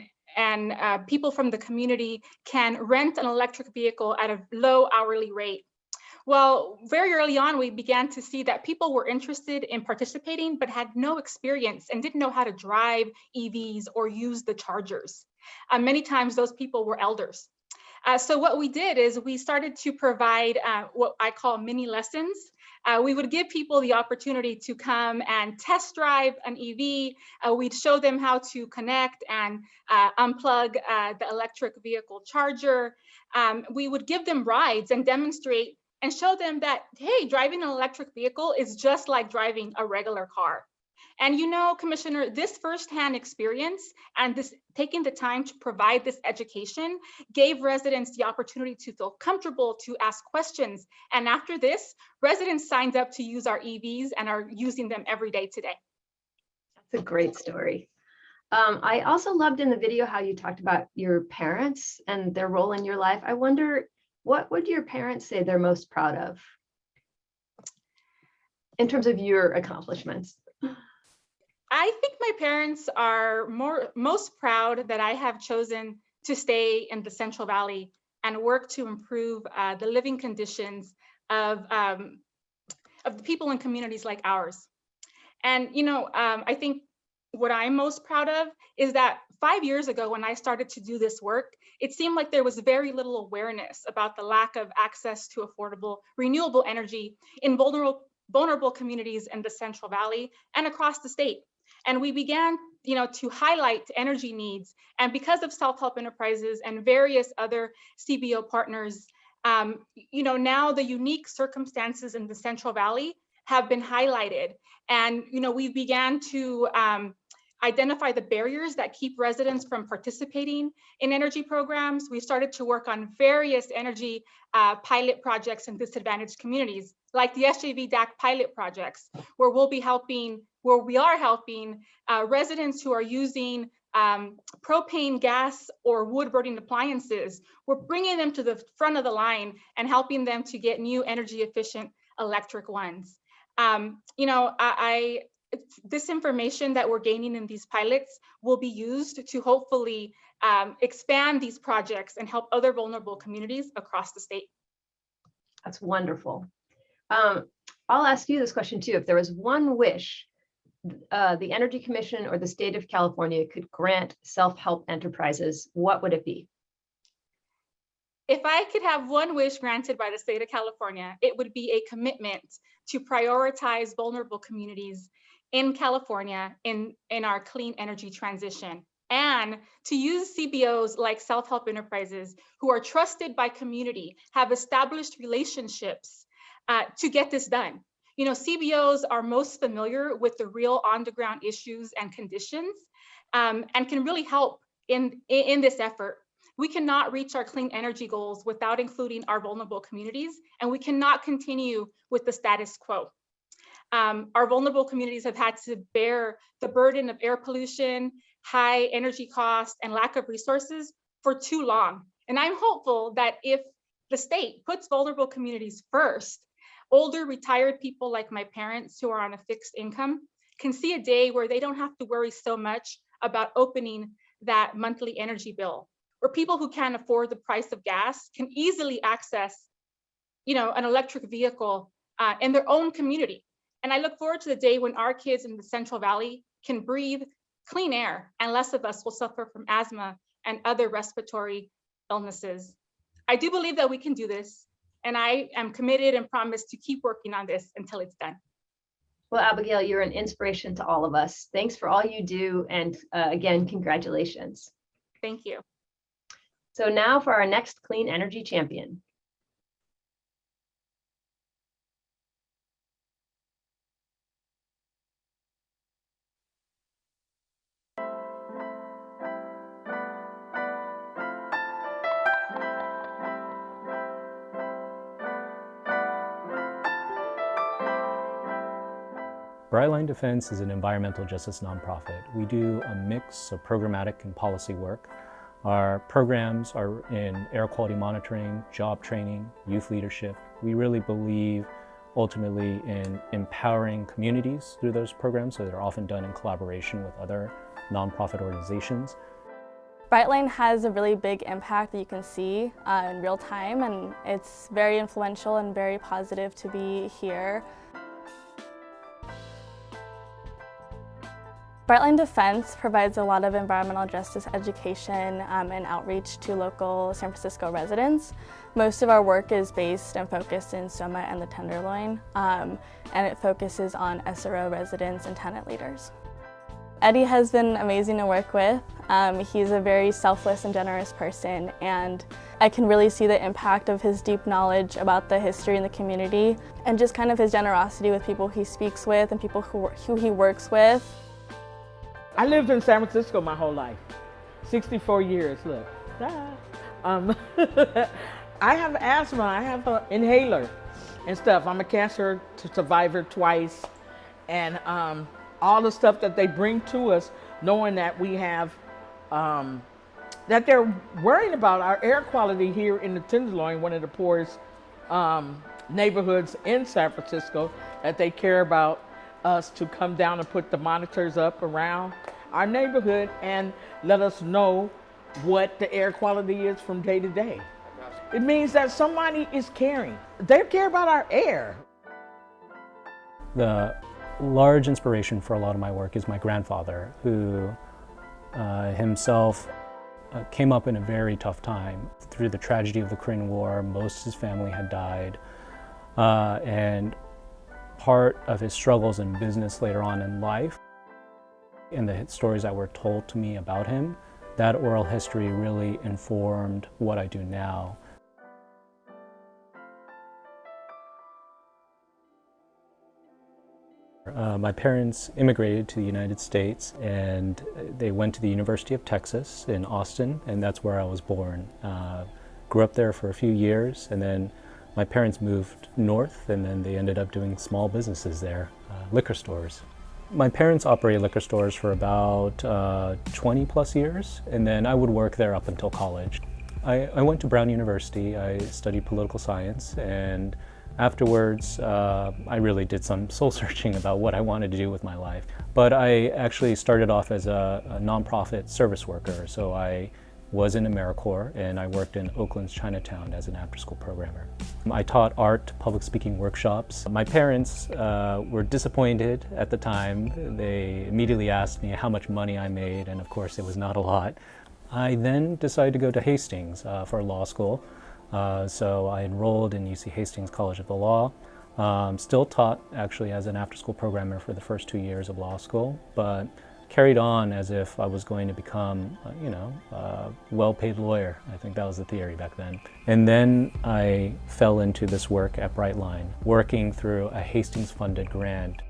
people from the community can rent an electric vehicle at a low hourly rate. Well, very early on, we began to see that people were interested in participating, but had no experience and didn't know how to drive EVs or use the chargers. Many times those people were elders. So what we did is we started to provide what I call mini lessons. We would give people the opportunity to come and test drive an EV. We'd show them how to connect and unplug the electric vehicle charger. We would give them rides and demonstrate and show them that, hey, driving an electric vehicle is just like driving a regular car. And you know, Commissioner, this firsthand experience and this taking the time to provide this education gave residents the opportunity to feel comfortable to ask questions. And after this, residents signed up to use our EVs and are using them every day today. That's a great story. I also loved in the video how you talked about your parents and their role in your life. I wonder, what would your parents say they're most proud of in terms of your accomplishments? I think my parents are most proud that I have chosen to stay in the Central Valley and work to improve the living conditions of the people in communities like ours. And you know, I think what I'm most proud of is that 5 years ago when I started to do this work, it seemed like there was very little awareness about the lack of access to affordable renewable energy in vulnerable communities in the Central Valley and across the state. And we began, you know, to highlight energy needs. And because of self-help enterprises and various other CBO partners, you know, now the unique circumstances in the Central Valley have been highlighted. And, you know, we began to identify the barriers that keep residents from participating in energy programs. We started to work on various energy pilot projects in disadvantaged communities, like the SJV DAC pilot projects, where we are helping residents who are using propane gas or wood burning appliances. We're bringing them to the front of the line and helping them to get new energy efficient electric ones. You know, this information that we're gaining in these pilots will be used to hopefully expand these projects and help other vulnerable communities across the state. That's wonderful. I'll ask you this question too. If there was one wish the Energy Commission or the state of California could grant self-help enterprises, what would it be? If I could have one wish granted by the state of California, it would be a commitment to prioritize vulnerable communities in California in our clean energy transition, and to use CBOs like self-help enterprises who are trusted by community, have established relationships to get this done. You know, CBOs are most familiar with the real on-the-ground issues and conditions and can really help in this effort. We cannot reach our clean energy goals without including our vulnerable communities, and we cannot continue with the status quo. Our vulnerable communities have had to bear the burden of air pollution, high energy costs, and lack of resources for too long. And I'm hopeful that if the state puts vulnerable communities first, older retired people like my parents who are on a fixed income can see a day where they don't have to worry so much about opening that monthly energy bill, where people who can't afford the price of gas can easily access, you know, an electric vehicle in their own community. And I look forward to the day when our kids in the Central Valley can breathe clean air and less of us will suffer from asthma and other respiratory illnesses. I do believe that we can do this, and I am committed and promise to keep working on this until it's done. Well, Abigail, you're an inspiration to all of us. Thanks for all you do. And again, congratulations. Thank you. So now for our next clean energy champion. Brightline Defense is an environmental justice nonprofit. We do a mix of programmatic and policy work. Our programs are in air quality monitoring, job training, youth leadership. We really believe ultimately in empowering communities through those programs, so they're often done in collaboration with other nonprofit organizations. Brightline has a really big impact that you can see in real time, and it's very influential and very positive to be here. Brightline Defense provides a lot of environmental justice education and outreach to local San Francisco residents. Most of our work is based and focused in Soma and the Tenderloin, and it focuses on SRO residents and tenant leaders. Eddie has been amazing to work with. He's a very selfless and generous person, and I can really see the impact of his deep knowledge about the history in the community and just kind of his generosity with people he speaks with and people who he works with. I lived in San Francisco my whole life, 64 years, look. I have asthma, I have an inhaler and stuff. I'm a cancer survivor twice, and all the stuff that they bring to us, knowing that we have, that they're worried about our air quality here in the Tenderloin, one of the poorest neighborhoods in San Francisco, that they care about us to come down and put the monitors up around our neighborhood and let us know what the air quality is from day to day. It means that somebody is caring. They care about our air. The large inspiration for a lot of my work is my grandfather, who himself came up in a very tough time. Through the tragedy of the Korean War, most of his family had died, and part of his struggles in business later on in life, and the stories that were told to me about him, that oral history really informed what I do now. My parents immigrated to the United States, and they went to the University of Texas in Austin, and that's where I was born. Grew up there for a few years, and then my parents moved north, and then they ended up doing small businesses there, liquor stores. My parents operated liquor stores for about 20 plus years, and then I would work there up until college. I went to Brown University. I studied political science, and afterwards I really did some soul searching about what I wanted to do with my life. But I actually started off as a nonprofit service worker, so I was in AmeriCorps, and I worked in Oakland's Chinatown as an after-school programmer. I taught art, public speaking workshops. My parents were disappointed at the time. They immediately asked me how much money I made, and of course it was not a lot. I then decided to go to Hastings for law school. So I enrolled in UC Hastings College of the Law. Still taught actually as an after-school programmer for the first 2 years of law school, but carried on as if I was going to become, a well-paid lawyer. I think that was the theory back then. And then I fell into this work at Brightline, working through a Hastings-funded grant.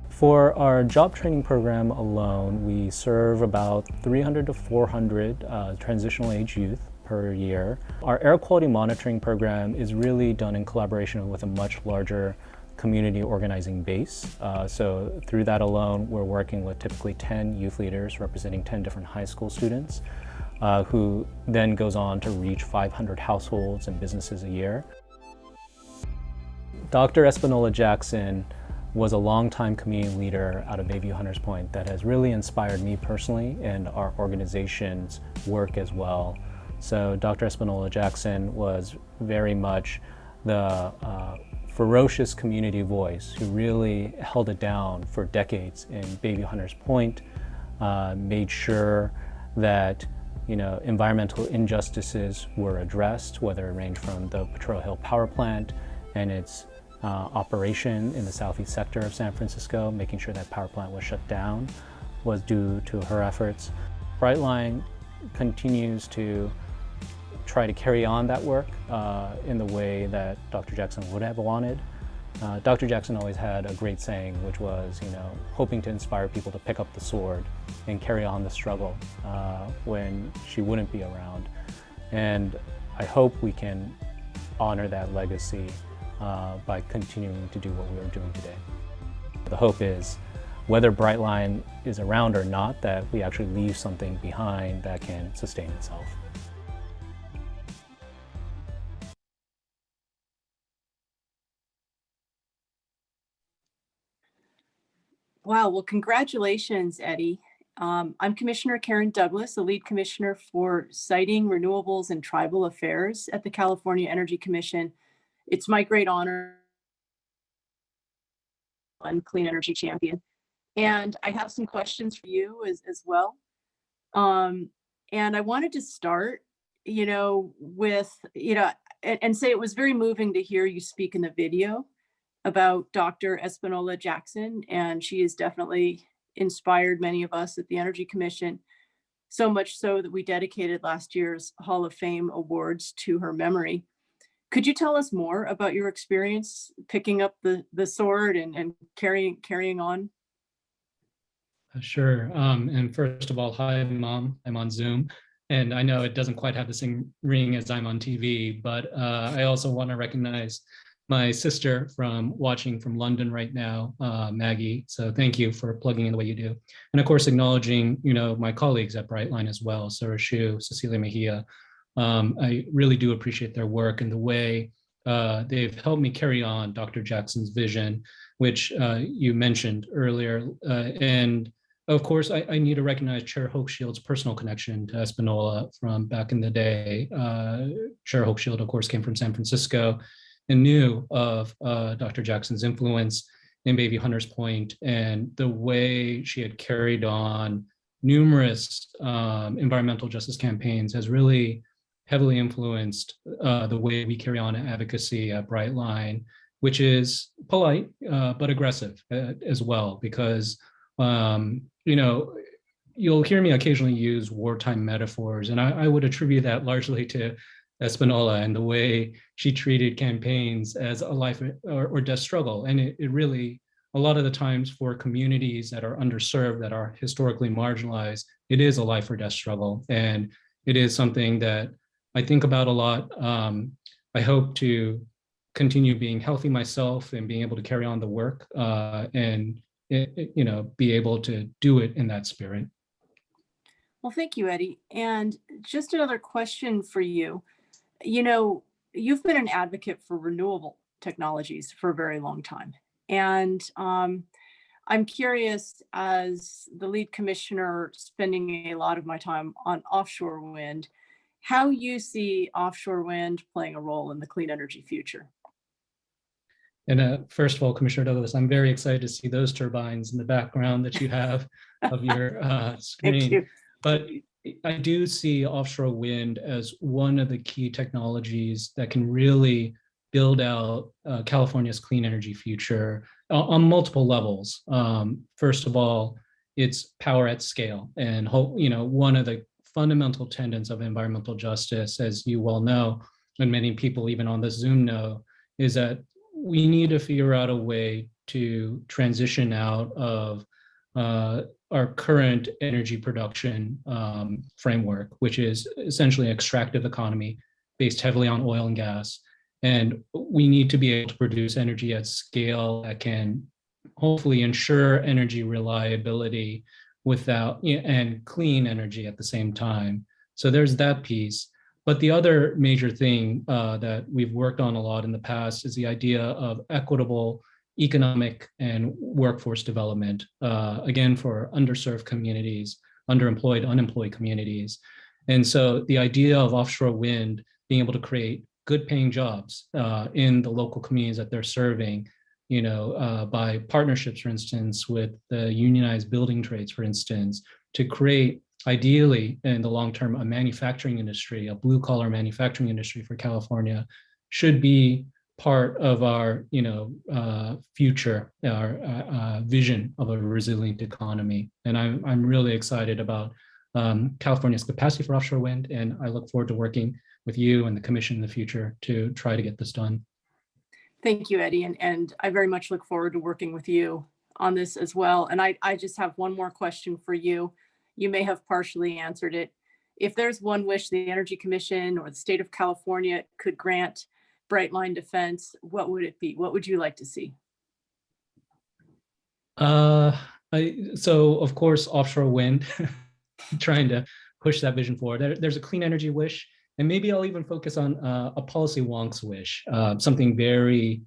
For our job training program alone, we serve about 300 to 400 transitional age youth per year. Our air quality monitoring program is really done in collaboration with a much larger community organizing base. So through that alone, we're working with typically 10 youth leaders representing 10 different high school students, who then goes on to reach 500 households and businesses a year. Dr. Espinola Jackson was a longtime community leader out of Bayview Hunters Point that has really inspired me personally and our organization's work as well. So Dr. Espinola Jackson was very much the ferocious community voice who really held it down for decades in Bayview Hunters Point, made sure that environmental injustices were addressed, whether it ranged from the Potrero Hill Power Plant and its operation in the southeast sector of San Francisco, making sure that power plant was shut down, was due to her efforts. Brightline continues to try to carry on that work in the way that Dr. Jackson would have wanted. Dr. Jackson always had a great saying, which was, hoping to inspire people to pick up the sword and carry on the struggle when she wouldn't be around. And I hope we can honor that legacy by continuing to do what we are doing today. The hope is, whether Brightline is around or not, that we actually leave something behind that can sustain itself. Wow, well, congratulations, Eddie. I'm Commissioner Karen Douglas, the lead commissioner for Siting, Renewables, and Tribal Affairs at the California Energy Commission. It's my great honor and Clean Energy Champion. And I have some questions for you as well. And I wanted to start, with, and say it was very moving to hear you speak in the video about Dr. Espinola Jackson, and she has definitely inspired many of us at the Energy Commission, so much so that we dedicated last year's Hall of Fame awards to her memory. Could you tell us more about your experience picking up the sword and carrying on? Sure. And first of all, hi, Mom. I'm on Zoom. And I know it doesn't quite have the same ring as I'm on TV, but I also want to recognize my sister watching from London right now, Maggie. So thank you for plugging in the way you do. And of course, acknowledging, my colleagues at Brightline as well, Sarah Shu, Cecilia Mejia. I really do appreciate their work and the way they've helped me carry on Dr. Jackson's vision, which you mentioned earlier. And of course, I need to recognize Chair Hochschild's personal connection to Espinola from back in the day. Chair Hochschild, of course, came from San Francisco and knew of Dr. Jackson's influence in Baby Hunters Point and the way she had carried on numerous environmental justice campaigns has really heavily influenced the way we carry on advocacy at Brightline, which is polite but aggressive as well, because you'll hear me occasionally use wartime metaphors, and I would attribute that largely to Espinola and the way she treated campaigns as a life or death struggle. And it really, a lot of the times for communities that are underserved, that are historically marginalized, it is a life or death struggle. And it is something that I think about a lot. I hope to continue being healthy myself and being able to carry on the work and be able to do it in that spirit. Well, thank you, Eddie. And just another question for you. You've been an advocate for renewable technologies for a very long time. And I'm curious, as the lead commissioner spending a lot of my time on offshore wind, how you see offshore wind playing a role in the clean energy future. And first of all, Commissioner Douglas, I'm very excited to see those turbines in the background that you have of your screen. Thank you. But I do see offshore wind as one of the key technologies that can really build out California's clean energy future on multiple levels. First of all, it's power at scale. And one of the fundamental tenets of environmental justice, as you well know, and many people even on this Zoom know, is that we need to figure out a way to transition out of our current energy production framework, which is essentially an extractive economy based heavily on oil and gas. And we need to be able to produce energy at scale that can hopefully ensure energy reliability and clean energy at the same time. So there's that piece. But the other major thing that we've worked on a lot in the past is the idea of equitable economic and workforce development, again, for underserved communities, underemployed, unemployed communities. And so the idea of offshore wind being able to create good paying jobs in the local communities that they're serving, by partnerships, for instance, with the unionized building trades, for instance, to create ideally in the long term a manufacturing industry, a blue collar manufacturing industry for California, should be part of our future, our vision of a resilient economy. And I'm really excited about California's capacity for offshore wind, and I look forward to working with you and the commission in the future to try to get this done. Thank you, Eddie, and I very much look forward to working with you on this as well. And I just have one more question for you. You may have partially answered it. If there's one wish the Energy Commission or the state of California could grant Brightline Defense, what would it be? What would you like to see? So of course, offshore wind, trying to push that vision forward. There's a clean energy wish, and maybe I'll even focus on a policy wonks wish, something very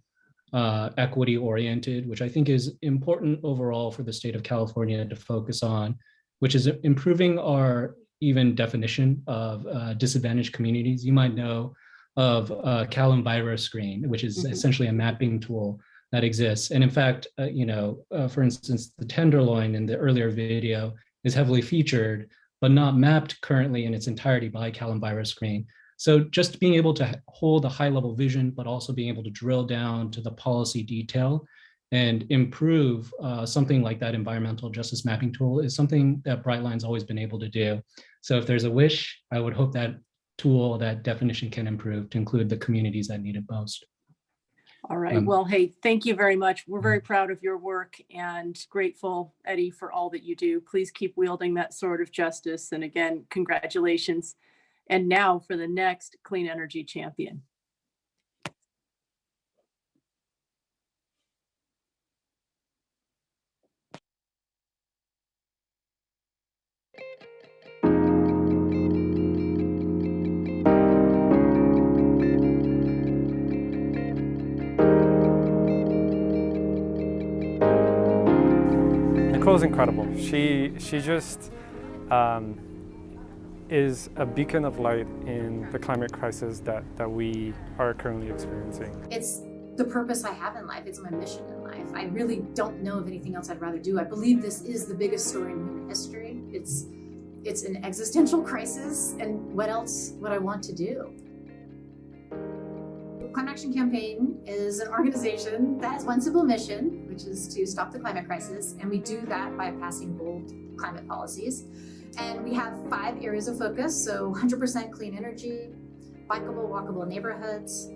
equity oriented, which I think is important overall for the state of California to focus on. which is improving our even definition of disadvantaged communities. You might know of CalEnviroscreen, which is essentially a mapping tool that exists. And in fact, for instance, the Tenderloin in the earlier video is heavily featured, but not mapped currently in its entirety by CalEnviroscreen. So just being able to hold a high level vision, but also being able to drill down to the policy detail and improve something like that environmental justice mapping tool is something that Brightline's always been able to do. So if there's a wish, I would hope that tool, that definition can improve to include the communities that need it most. All right. Well, hey, thank you very much. We're very proud of your work and grateful, Eddie, for all that you do. Please keep wielding that sword of justice. And again, congratulations. And now for the next clean energy champion. Nicole's incredible. She just is a beacon of light in the climate crisis that we are currently experiencing. It's the purpose I have in life. It's my mission in life. I really don't know of anything else I'd rather do. I believe this is the biggest story in human history. It's an existential crisis, and what else would I want to do? Climate Action Campaign is an organization that has one simple mission, which is to stop the climate crisis, and we do that by passing bold climate policies. And we have 5 areas of focus, so 100% clean energy, bikeable, walkable neighborhoods,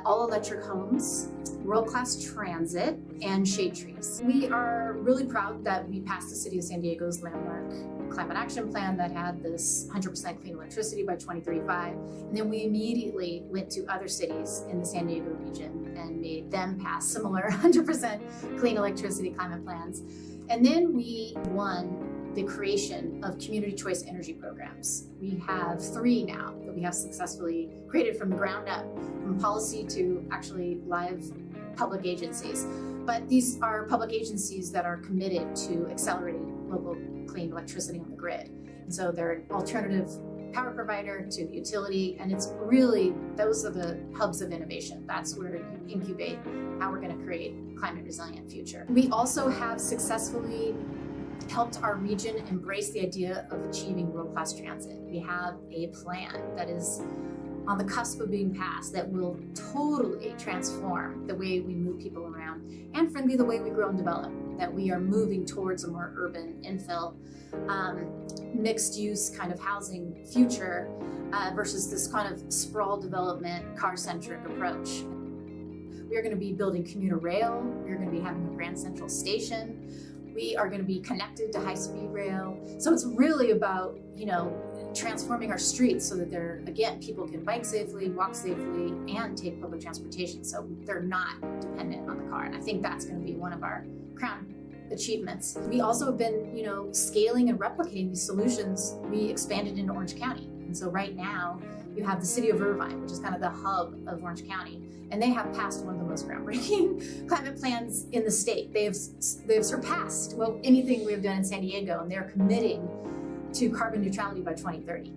all electric homes, world-class transit, and shade trees. We are really proud that we passed the City of San Diego's landmark climate action plan that had this 100% clean electricity by 2035. And then we immediately went to other cities in the San Diego region and made them pass similar 100% clean electricity climate plans. And then we won the creation of community choice energy programs. We have 3 now that we have successfully created from the ground up, from policy to actually live public agencies. But these are public agencies that are committed to accelerating local clean electricity on the grid. And so they're an alternative power provider to the utility, and it's really, those are the hubs of innovation. That's where you incubate how we're going to create a climate resilient future. We also have successfully helped our region embrace the idea of achieving world-class transit. We have a plan that is on the cusp of being passed that will totally transform the way we move people around and frankly the way we grow and develop, that we are moving towards a more urban infill, mixed use kind of housing future versus this kind of sprawl development, car-centric approach. We are going to be building commuter rail. We're going to be having a Grand Central Station. We are going to be connected to high-speed rail. So it's really about, transforming our streets so that people can bike safely, walk safely, and take public transportation. So they're not dependent on the car. And I think that's going to be one of our crown achievements. We also have been, scaling and replicating these solutions. We expanded into Orange County. And so right now you have the city of Irvine, which is kind of the hub of Orange County. And they have passed one of the most groundbreaking climate plans in the state. They have surpassed anything we have done in San Diego, and they're committing to carbon neutrality by 2030.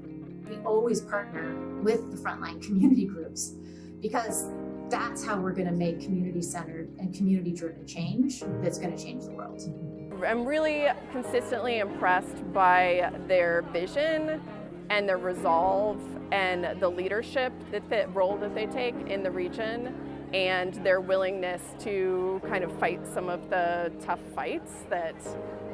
We always partner with the frontline community groups because that's how we're going to make community-centered and community-driven change that's going to change the world. I'm really consistently impressed by their vision and their resolve and the leadership role that they take in the region, and their willingness to kind of fight some of the tough fights that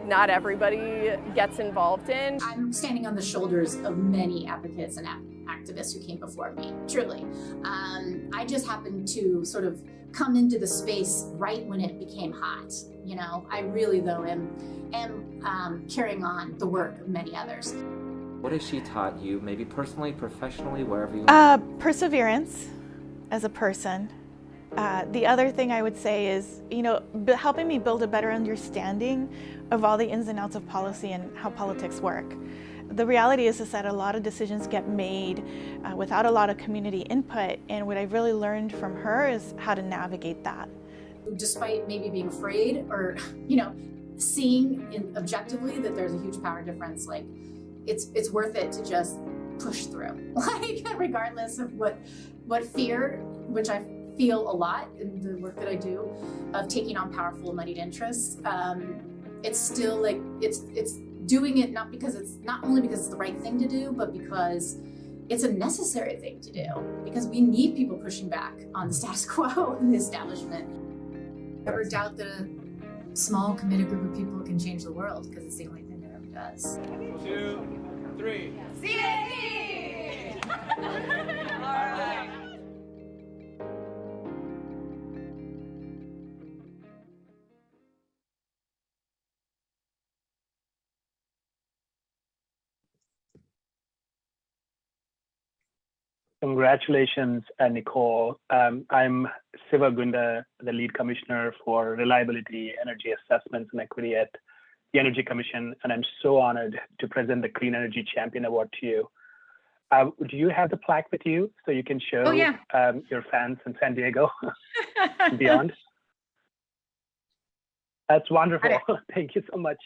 not everybody gets involved in. I'm standing on the shoulders of many advocates and activists who came before me, truly. I just happened to sort of come into the space right when it became hot. I really, though, am carrying on the work of many others. What has she taught you, maybe personally, professionally, wherever you Perseverance as a person. The other thing I would say is, helping me build a better understanding of all the ins and outs of policy and how politics work. The reality is that a lot of decisions get made without a lot of community input, and what I've really learned from her is how to navigate that. Despite maybe being afraid or, seeing objectively that there's a huge power difference, like it's worth it to just push through, like regardless of what fear, which I feel a lot in the work that I do, of taking on powerful moneyed interests. It's still like it's doing it not only because it's the right thing to do, but because it's a necessary thing to do, because we need people pushing back on the status quo and the establishment. Never doubt that a small committed group of people can change the world, because it's the only thing that ever does. 2, 3. CSD! All right. Congratulations, Nicole. I'm Siva Gunda, the lead commissioner for reliability, energy assessments, and equity at the Energy Commission, and I'm so honored to present the Clean Energy Champion Award to you. Do you have the plaque with you so you can show your fans in San Diego and beyond? That's wonderful. Thank you so much.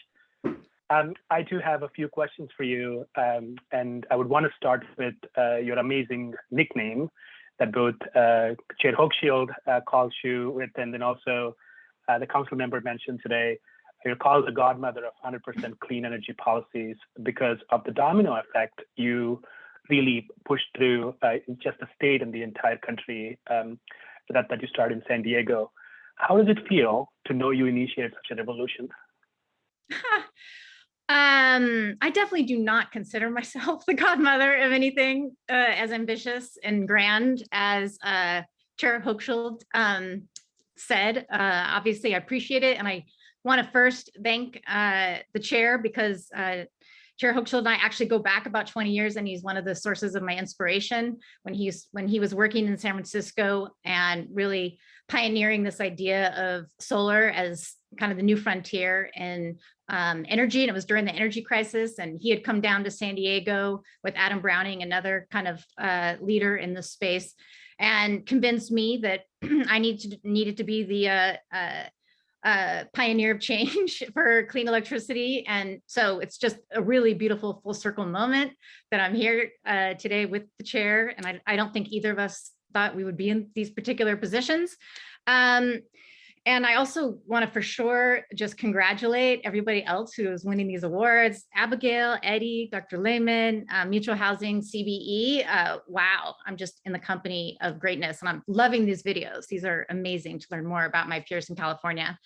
I do have a few questions for you, and I would want to start with your amazing nickname that both Chair Hochschild calls you with, and then also the council member mentioned today. You're called the godmother of 100% clean energy policies because of the domino effect you really pushed through just the state and the entire country that you started in San Diego. How does it feel to know you initiated such a revolution? I definitely do not consider myself the godmother of anything as ambitious and grand as Chair Hochschild said. Obviously, I appreciate it, and I want to first thank the chair, because Chair Hochschild and I actually go back about 20 years, and he's one of the sources of my inspiration when he was working in San Francisco and really pioneering this idea of solar as kind of the new frontier in energy. And it was during the energy crisis, and he had come down to San Diego with Adam Browning, another kind of leader in this space, and convinced me that I needed to be the pioneer of change for clean electricity. And so it's just a really beautiful full circle moment that I'm here today with the chair. And I don't think either of us thought we would be in these particular positions. And I also want to for sure just congratulate everybody else who is winning these awards: Abigail, Eddie, Dr. Lehman, Mutual Housing, CBE. Wow, I'm just in the company of greatness, and I'm loving these videos. These are amazing to learn more about my peers in California.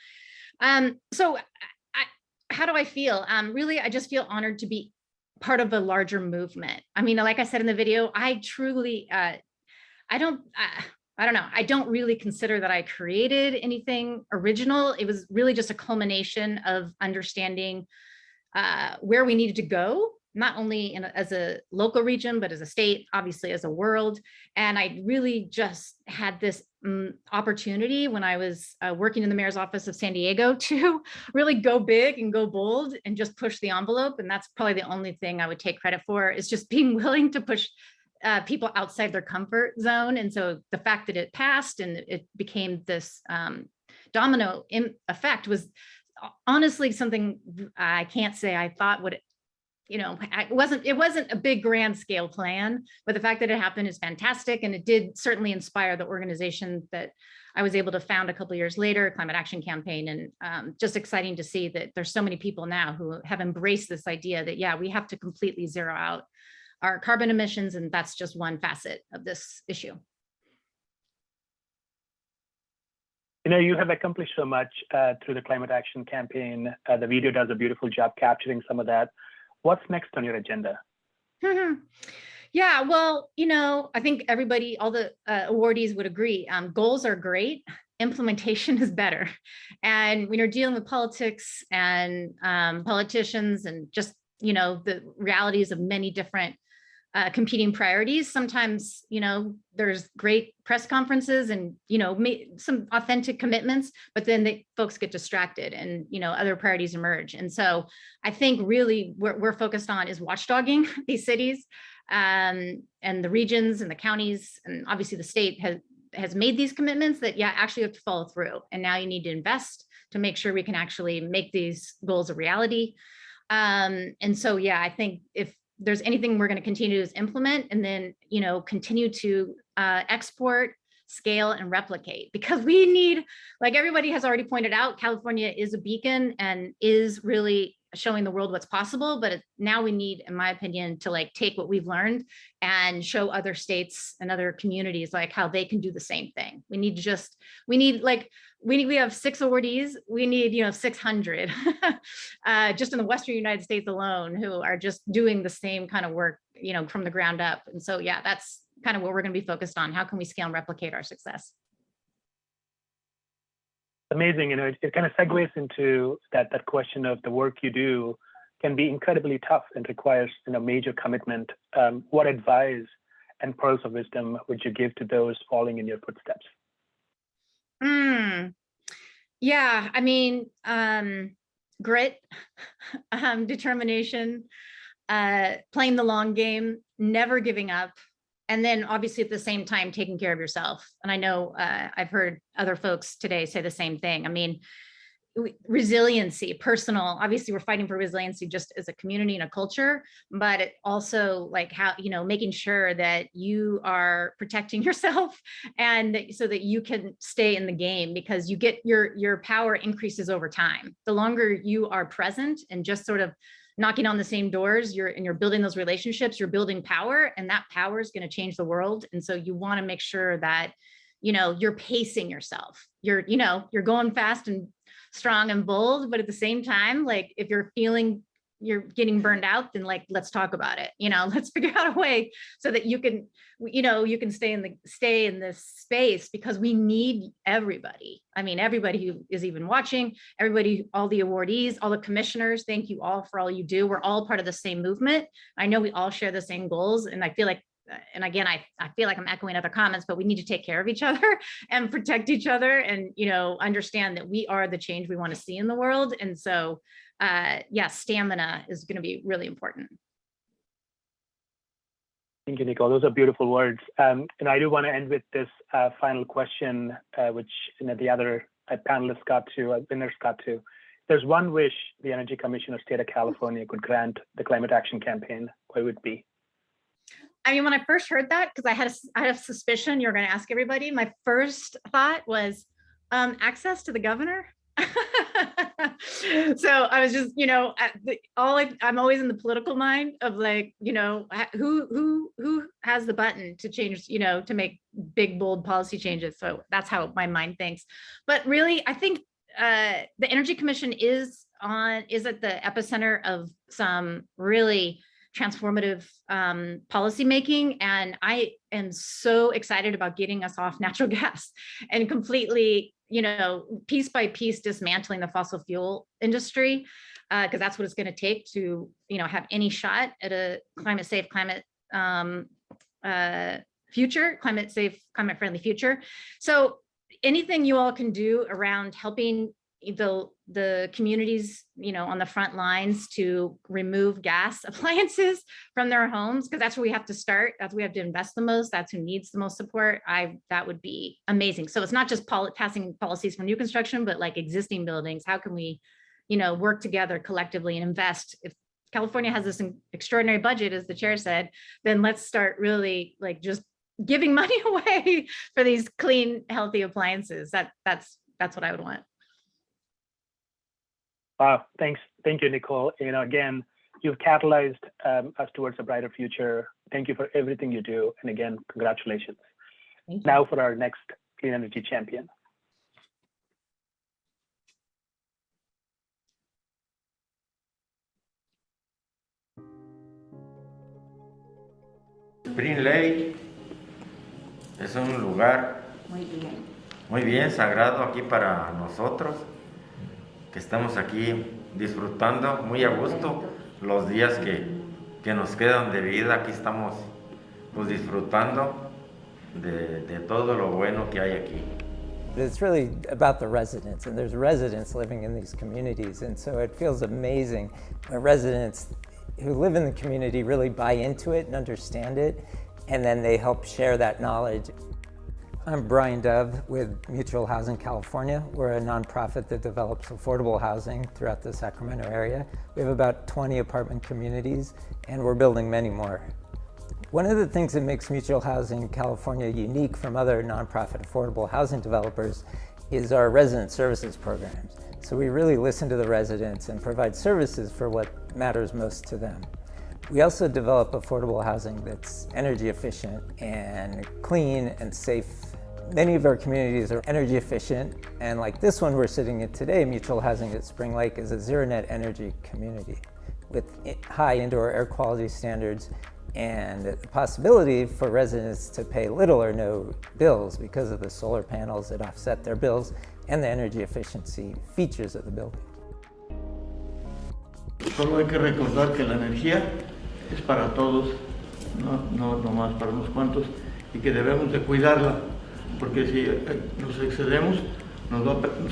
So how do I feel? Really, I just feel honored to be part of a larger movement. I mean, like I said in the video, I truly, I don't know. I don't really consider that I created anything original. It was really just a culmination of understanding where we needed to go, not only as a local region, but as a state, obviously as a world. And I really just had this opportunity when I was working in the mayor's office of San Diego to really go big and go bold and just push the envelope. And that's probably the only thing I would take credit for, is just being willing to push people outside their comfort zone. And so the fact that it passed and it became this domino effect was honestly something I can't say I thought would, it wasn't a big grand scale plan, but the fact that it happened is fantastic. And it did certainly inspire the organization that I was able to found a couple of years later, Climate Action Campaign. And just exciting to see that there's so many people now who have embraced this idea that, yeah, we have to completely zero out our carbon emissions, and that's just one facet of this issue. You have accomplished so much through the Climate Action Campaign. The video does a beautiful job capturing some of that. What's next on your agenda? Yeah, well, I think everybody, all the awardees would agree. Goals are great. Implementation is better. And when you're dealing with politics and politicians and just, the realities of many different competing priorities, sometimes, there's great press conferences and, some authentic commitments, but then the folks get distracted and, other priorities emerge. And so I think really what we're focused on is watchdogging these cities and the regions and the counties. And obviously the state has made these commitments that, yeah, actually have to follow through. And now you need to invest to make sure we can actually make these goals a reality. And so, yeah, I think if there's anything we're going to continue to implement, and then, continue to export, scale, and replicate, because we need, like everybody has already pointed out, California is a beacon and is really showing the world what's possible. But now we need, in my opinion, to like take what we've learned and show other states and other communities like how they can do the same thing. We have 6 awardees. We need, 600 just in the Western United States alone, who are just doing the same kind of work, from the ground up. And so, yeah, that's kind of what we're going to be focused on. How can we scale and replicate our success? Amazing. It kind of segues into that question of the work you do can be incredibly tough and requires major commitment. What advice and pearls of wisdom would you give to those following in your footsteps? Yeah, I mean, grit, determination, playing the long game, never giving up. And then obviously at the same time, taking care of yourself. And I know I've heard other folks today say the same thing. I mean, resiliency, personal, obviously we're fighting for resiliency just as a community and a culture, but it also like how, making sure that you are protecting yourself and so that you can stay in the game, because you get your power increases over time. The longer you are present and just sort of knocking on the same doors, you're building those relationships, you're building power, and that power is going to change the world. And so you want to make sure that, you're pacing yourself. You're going fast and strong and bold, but at the same time, like if you're feeling you're getting burned out, then like, let's talk about it. Let's figure out a way so that you can, you can stay in this space, because we need everybody. I mean, everybody who is even watching, everybody, all the awardees, all the commissioners, thank you all for all you do. We're all part of the same movement. I know we all share the same goals. And I feel like, and again, I feel like I'm echoing other comments, but we need to take care of each other and protect each other and, understand that we are the change we want to see in the world. And so, yeah, stamina is going to be really important. Thank you, Nicole. Those are beautiful words. And I do want to end with this final question, which the other panelists got to, winners got to. There's one wish the Energy Commission of State of California could grant the Climate Action Campaign. What would it be? I mean, when I first heard that, because I had a suspicion you were going to ask everybody, my first thought was access to the governor. So I was just, I'm always in the political mind of like, who has the button to change, to make big, bold policy changes. So that's how my mind thinks. But really, I think the Energy Commission is at the epicenter of some really transformative policymaking. And I am so excited about getting us off natural gas and completely, piece by piece dismantling the fossil fuel industry, because that's what it's going to take to, have any shot at a climate safe, climate safe, climate friendly future. So anything you all can do around helping the communities, on the front lines to remove gas appliances from their homes, because that's where we have to start. That's where we have to invest the most. That's who needs the most support. That would be amazing. So it's not just passing policies for new construction, but like existing buildings. How can we, work together collectively and invest? If California has this extraordinary budget, as the chair said, then let's start really like just giving money away for these clean, healthy appliances. That's what I would want. Wow, thanks. Thank you, Nicole. Again, you've catalyzed us towards a brighter future. Thank you for everything you do. And again, congratulations. Thank you. Now for our next clean energy champion. Spring Lake es un lugar muy bien sagrado aquí para nosotros, que estamos aquí disfrutando muy a gusto los días que nos quedan de vida. Aquí estamos pues disfrutando de todo lo bueno que hay aquí. It's really about the residents, and there's residents living in these communities, and so it feels amazing when residents who live in the community really buy into it and understand it, and then they help share that knowledge. I'm Brian Dove with Mutual Housing California. We're a nonprofit that develops affordable housing throughout the Sacramento area. We have about 20 apartment communities, and we're building many more. One of the things that makes Mutual Housing California unique from other nonprofit affordable housing developers is our resident services programs. So we really listen to the residents and provide services for what matters most to them. We also develop affordable housing that's energy efficient and clean and safe. Many of our communities are energy efficient, and like this one we're sitting in today, Mutual Housing at Spring Lake is a zero net energy community with high indoor air quality standards and the possibility for residents to pay little or no bills because of the solar panels that offset their bills and the energy efficiency features of the building. Solo hay que recordar que la energía es para todos, no nomás para unos cuantos, y que debemos de cuidarla, porque si nos excedemos,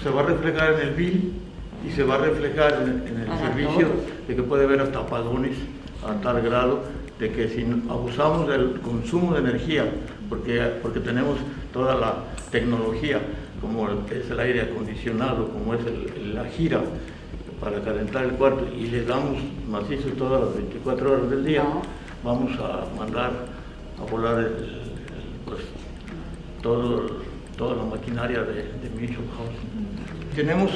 se va a reflejar en el bill y se va a reflejar en el servicio, de que puede haber hasta apagones a tal grado de que si abusamos del consumo de energía, porque tenemos toda la tecnología, como es el aire acondicionado, como es la gira para calentar el cuarto, y le damos macizo todas las 24 horas del día, vamos a mandar a volar pues, toda la maquinaria de Mutual Housing. Tenemos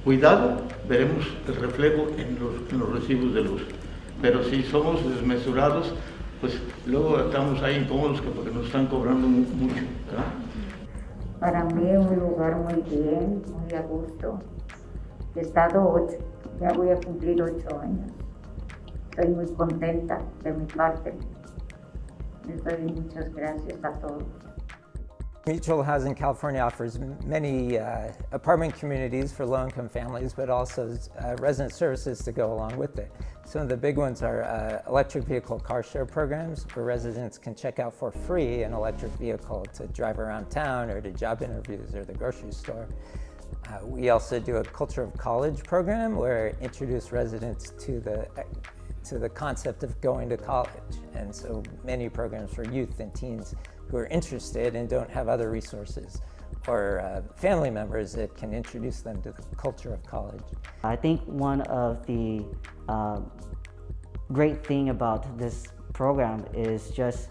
cuidado, veremos el reflejo en los recibos de luz, pero si somos desmesurados, pues luego estamos ahí incómodos porque nos están cobrando mucho, ¿verdad? Para mí es un lugar muy bien, muy a gusto. He estado ya voy a cumplir 8 años. Estoy muy contenta de mi parte. Les doy muchas gracias a todos. Mutual Housing California offers many apartment communities for low-income families, but also resident services to go along with it. Some of the big ones are electric vehicle car share programs, where residents can check out for free an electric vehicle to drive around town or to job interviews or the grocery store. We also do a Culture of College program, where it introduces residents to the concept of going to college. And so many programs for youth and teens who are interested and don't have other resources or family members that can introduce them to the culture of college. I think one of the great thing about this program is just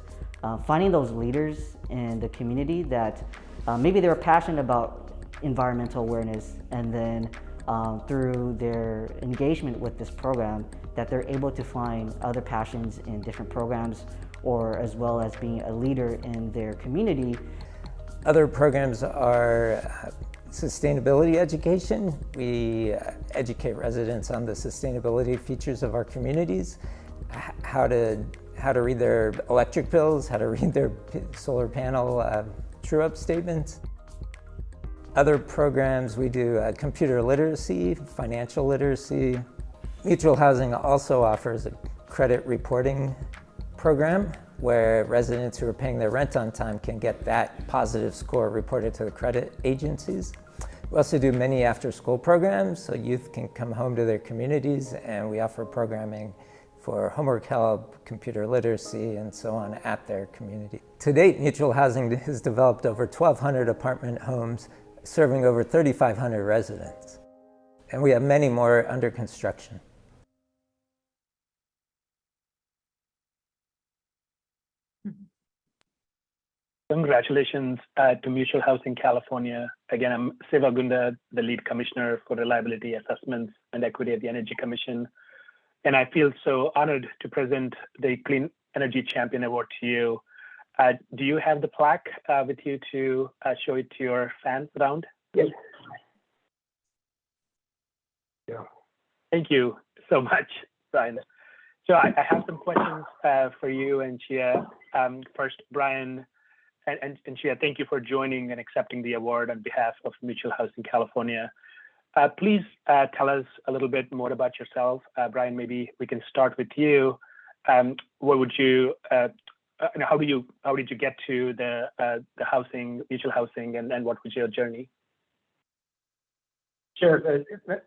finding those leaders in the community that maybe they're passionate about environmental awareness, and then through their engagement with this program, that they're able to find other passions in different programs, or as well as being a leader in their community. Other programs are sustainability education. We educate residents on the sustainability features of our communities, how to read their electric bills, how to read their solar panel true-up statements. Other programs, we do computer literacy, financial literacy. Mutual Housing also offers a credit reporting program where residents who are paying their rent on time can get that positive score reported to the credit agencies. We also do many after-school programs, so youth can come home to their communities, and we offer programming for homework help, computer literacy, and so on at their community. To date, Mutual Housing has developed over 1,200 apartment homes serving over 3,500 residents. And we have many more under construction. Congratulations to Mutual Housing California. Again, I'm Seva Gunda, the lead commissioner for reliability assessments and equity at the Energy Commission. And I feel so honored to present the Clean Energy Champion Award to you. Do you have the plaque with you to show it to your fans around? Yes. Yeah. Thank you so much, Brian. So I have some questions for you and Chia. First, Brian and Chia, thank you for joining and accepting the award on behalf of Mutual Housing California. Please tell us a little bit more about yourself. Brian, maybe we can start with you. What would you how did you get to the housing, Mutual Housing, and what was your journey? Sure.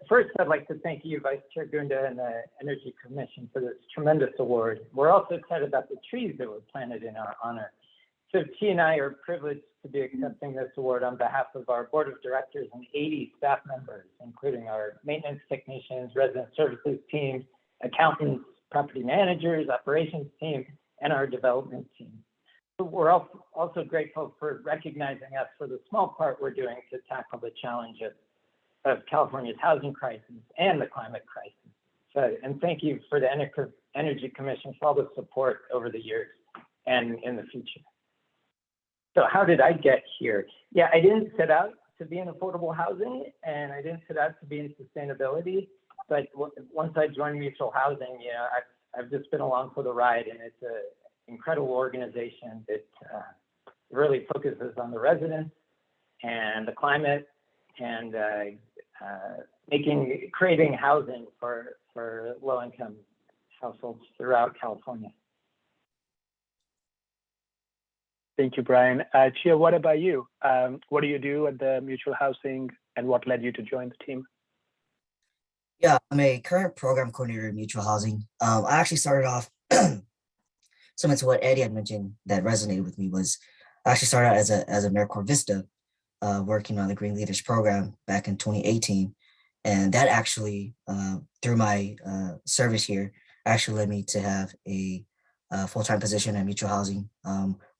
First, I'd like to thank you, Vice Chair Gunda, and the Energy Commission for this tremendous award. We're also excited about the trees that were planted in our honor. So she and I are privileged to be accepting this award on behalf of our board of directors and 80 staff members, including our maintenance technicians, resident services team, accountants, property managers, operations team, and our development team. We're also grateful for recognizing us for the small part we're doing to tackle the challenge of California's housing crisis and the climate crisis. So, and thank you for the Energy Commission for all the support over the years and in the future. So how did I get here? Yeah, I didn't set out to be in affordable housing, and I didn't set out to be in sustainability. But once I joined Mutual Housing, you know, I've just been along for the ride, and it's an incredible organization that really focuses on the residents and the climate and creating housing for low-income households throughout California. Thank you, Brian. Chia, what about you? What do you do at the Mutual Housing, and what led you to join the team? Yeah, I'm a current program coordinator in Mutual Housing. I actually started off, similar to what Eddie had mentioned that resonated with me, was I actually started out as a AmeriCorps Vista, working on the Green Leaders program back in 2018. And that actually, through my service here, actually led me to have a full-time position at Mutual Housing,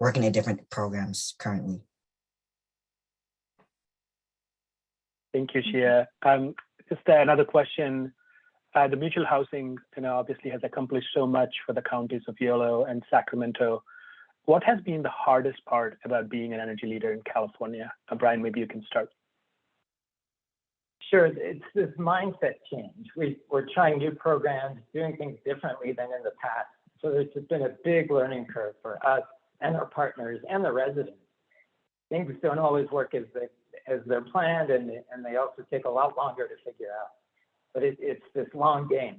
working in different programs currently. Thank you, Chia. Just another question. The Mutual Housing, obviously has accomplished so much for the counties of Yolo and Sacramento. What has been the hardest part about being an energy leader in California? Brian, maybe you can start. Sure, it's this mindset change. We're trying new programs, doing things differently than in the past. So there's just been a big learning curve for us and our partners and the residents. Things don't always work as they're planned, and they also take a lot longer to figure out. But it's this long game.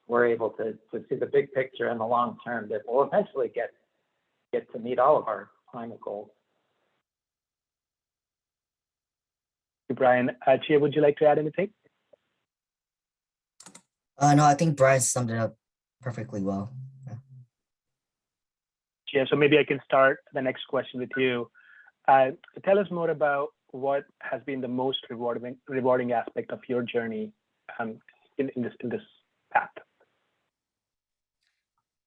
We're able to see the big picture in the long term that will eventually get to meet all of our climate goals. Thank you, Brian. Chia, would you like to add anything? No, I think Brian summed it up perfectly well. Yeah, so maybe I can start the next question with you. Tell us more about what has been the most rewarding aspect of your journey in this path.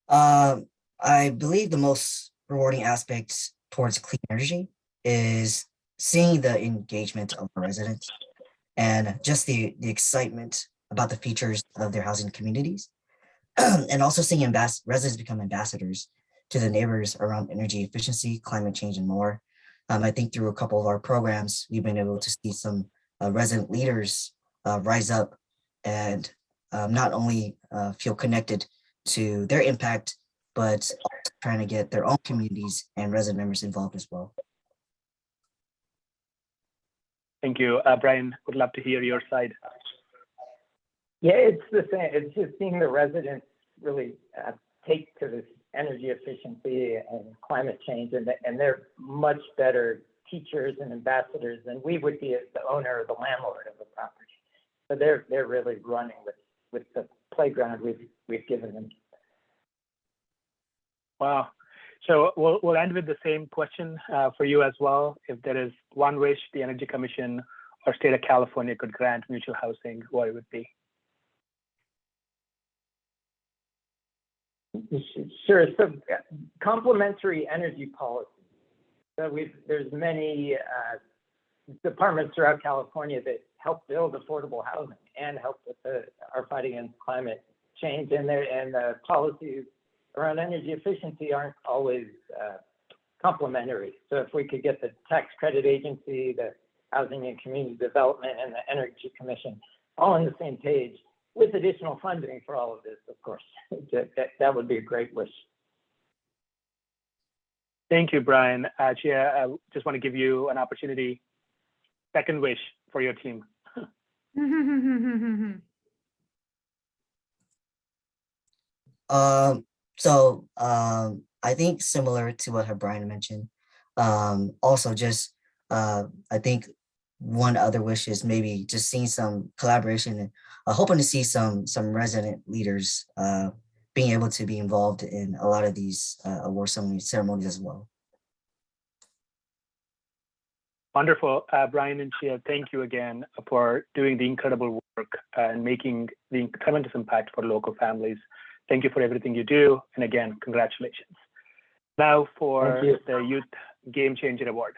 I believe the most rewarding aspect towards clean energy is seeing the engagement of the residents and just the excitement about the features of their housing communities, and also seeing residents become ambassadors to the neighbors around energy efficiency, climate change, and more. I think through a couple of our programs, we've been able to see some resident leaders rise up and not only feel connected to their impact, but also trying to get their own communities and resident members involved as well. Thank you. Brian, would love to hear your side. Yeah, it's the same. It's just seeing the residents really take to this energy efficiency and climate change, and they're much better teachers and ambassadors than we would be as the owner or the landlord of the property. So they're really running with the playground we've given them. Wow. So we'll end with the same question for you as well. If there is one wish the Energy Commission or state of California could grant Mutual Housing, what it would be? Sure. So complementary energy policy. So there's many departments throughout California that help build affordable housing and help with our fight against climate change, and the policies around energy efficiency aren't always complementary. So if we could get the tax credit agency, the Housing and Community Development, and the Energy Commission all on the same page, with additional funding for all of this, of course, that would be a great wish. Thank you, Brian. Chia, I just want to give you an opportunity. Second wish for your team. I think similar to what Brian mentioned. Also, just I think one other wish is maybe just seeing some collaboration and hoping to see some resident leaders being able to be involved in a lot of these award ceremonies as well. Wonderful. Brian and Chia, thank you again for doing the incredible work and making the tremendous impact for local families. Thank you for everything you do. And again, congratulations. Now for the Youth Game Changer Award.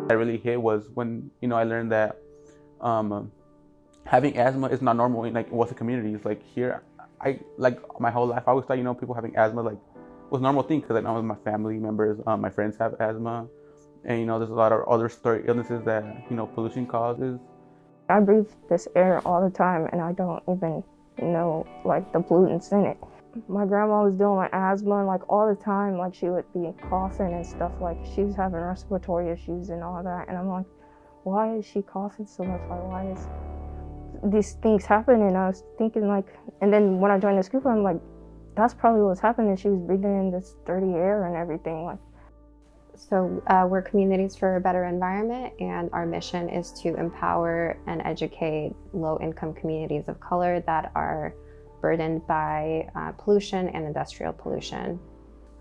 That really hit was when I learned that having asthma is not normal in Western communities. Like here, I my whole life I always thought people having asthma was a normal thing because I know my family members, my friends have asthma, and there's a lot of other illnesses that pollution causes. I breathe this air all the time, and I don't even know the pollutants in it. My grandma was dealing with asthma all the time. She would be coughing and stuff. She was having respiratory issues and all that. And I'm like, why is she coughing so much? Why is these things happening? And I was thinking and then when I joined this group, I'm like, that's probably what's happening. She was breathing in this dirty air and everything. So we're Communities for a Better Environment, and our mission is to empower and educate low-income communities of color that are burdened by pollution and industrial pollution.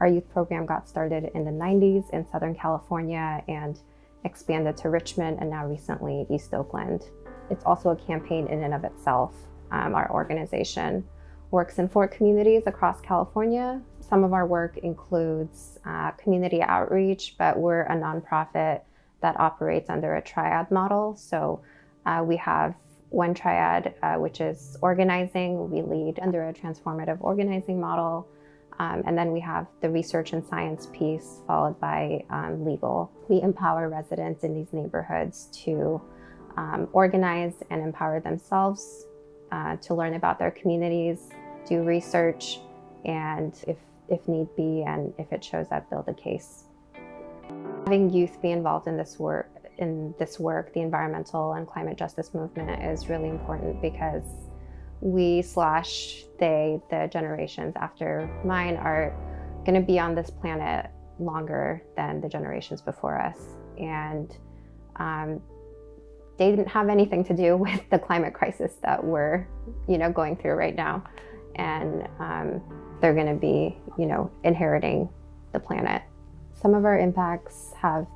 Our youth program got started in the 90s in Southern California and expanded to Richmond and now recently East Oakland. It's also a campaign in and of itself. Our organization works in 4 communities across California. Some of our work includes community outreach, but we're a nonprofit that operates under a triad model. So we have one triad, which is organizing. We lead under a transformative organizing model. And then we have the research and science piece, followed by legal. We empower residents in these neighborhoods to organize and empower themselves, to learn about their communities, do research, and if need be, and if it shows up, build a case. Having youth be involved in this work, the environmental and climate justice movement, is really important because the generations after mine are going to be on this planet longer than the generations before us. And they didn't have anything to do with the climate crisis that we're, going through right now. And they're going to be, inheriting the planet. Some of our impacts have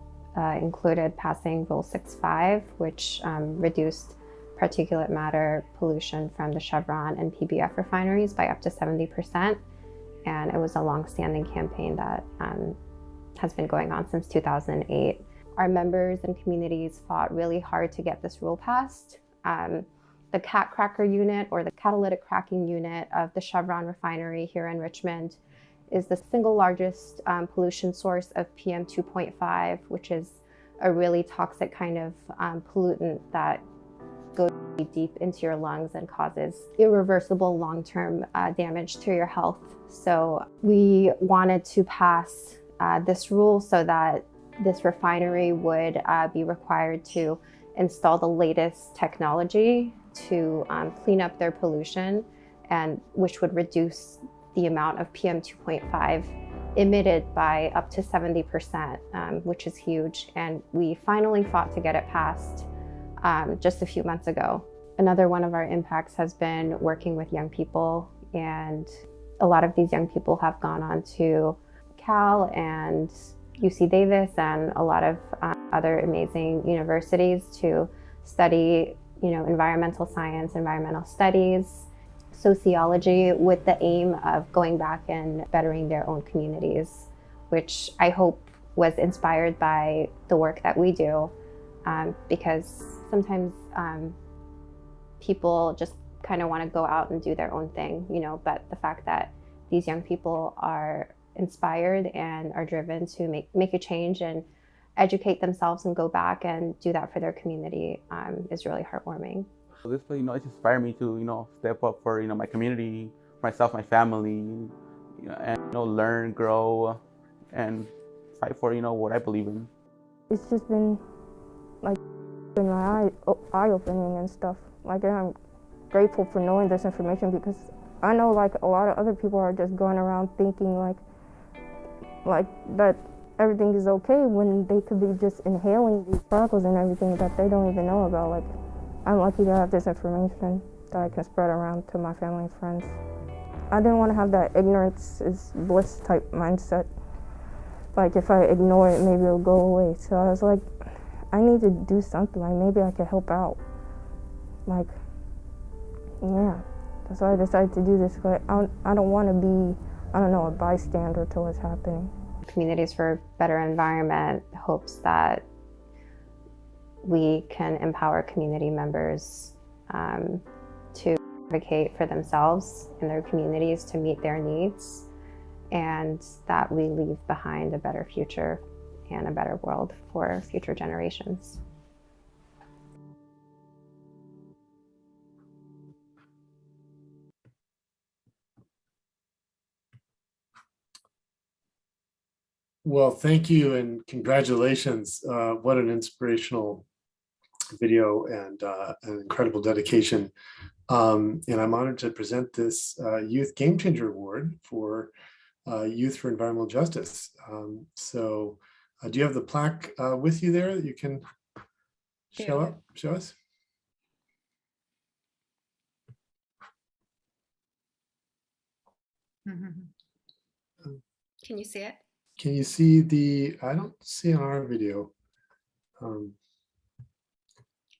included passing Rule 6.5, which reduced particulate matter pollution from the Chevron and PBF refineries by up to 70%. And it was a long-standing campaign that has been going on since 2008. Our members and communities fought really hard to get this rule passed. The cat cracker unit, or the catalytic cracking unit of the Chevron refinery here in Richmond, is the single largest pollution source of PM 2.5, which is a really toxic kind of pollutant that goes deep into your lungs and causes irreversible long-term damage to your health. So we wanted to pass this rule so that this refinery would be required to install the latest technology to clean up their pollution, and which would reduce the amount of PM 2.5 emitted by up to 70%, which is huge. And we finally fought to get it passed just a few months ago. Another one of our impacts has been working with young people, and a lot of these young people have gone on to Cal and UC Davis and a lot of other amazing universities to study, environmental science, environmental studies, sociology, with the aim of going back and bettering their own communities, which I hope was inspired by the work that we do, because sometimes people just kind of want to go out and do their own thing, but the fact that these young people are inspired and are driven to make a change and educate themselves and go back and do that for their community is really heartwarming. So this place, it's inspired me to, step up for, my community, myself, my family, and, learn, grow, and fight for, what I believe in. It's just been like in my eye opening and stuff. Like, and I'm grateful for knowing this information because I know like a lot of other people are just going around thinking like that everything is okay when they could be just inhaling these particles and everything that they don't even know about. Like, I'm lucky to have this information that I can spread around to my family and friends. I didn't want to have that ignorance is bliss type mindset. Like, if I ignore it, maybe it'll go away. So I was like, I need to do something. Like, maybe I could help out. Like, yeah. That's why I decided to do this. But I don't want to be, I don't know, a bystander to what's happening. Communities for a Better Environment hopes that we can empower community members to advocate for themselves and their communities to meet their needs, and that we leave behind a better future and a better world for future generations. Well, thank you and congratulations. What an inspirational video and an incredible dedication. And I'm honored to present this Youth Game Changer Award for Youth for Environmental Justice. So do you have the plaque with you there that you can show us? Can you see it? Can you see I don't see on our video.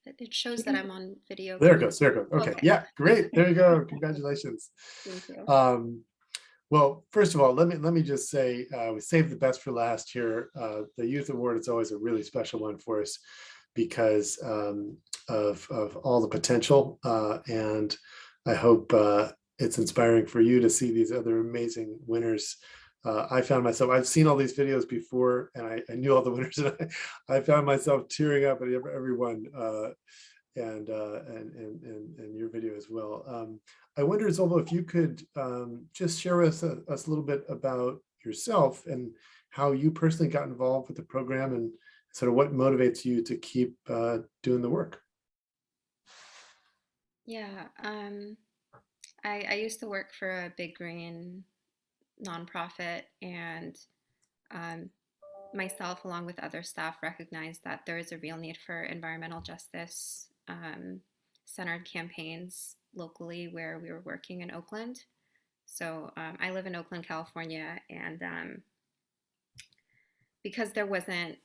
It shows that I'm on video. There it goes. Okay. Yeah, great. There you go. Congratulations. Thank you. Well, first of all, let me just say we saved the best for last here. The Youth Award is always a really special one for us because of all the potential, and I hope it's inspiring for you to see these other amazing winners. I found myself, I've seen all these videos before and I knew all the winners, and I found myself tearing up at everyone and your video as well. I wonder, Zolvo, if you could just share with us a little bit about yourself and how you personally got involved with the program and sort of what motivates you to keep doing the work. Yeah, I used to work for a big green nonprofit, and myself, along with other staff, recognized that there is a real need for environmental justice centered campaigns locally where we were working in Oakland. So I live in Oakland, California, and because there wasn't,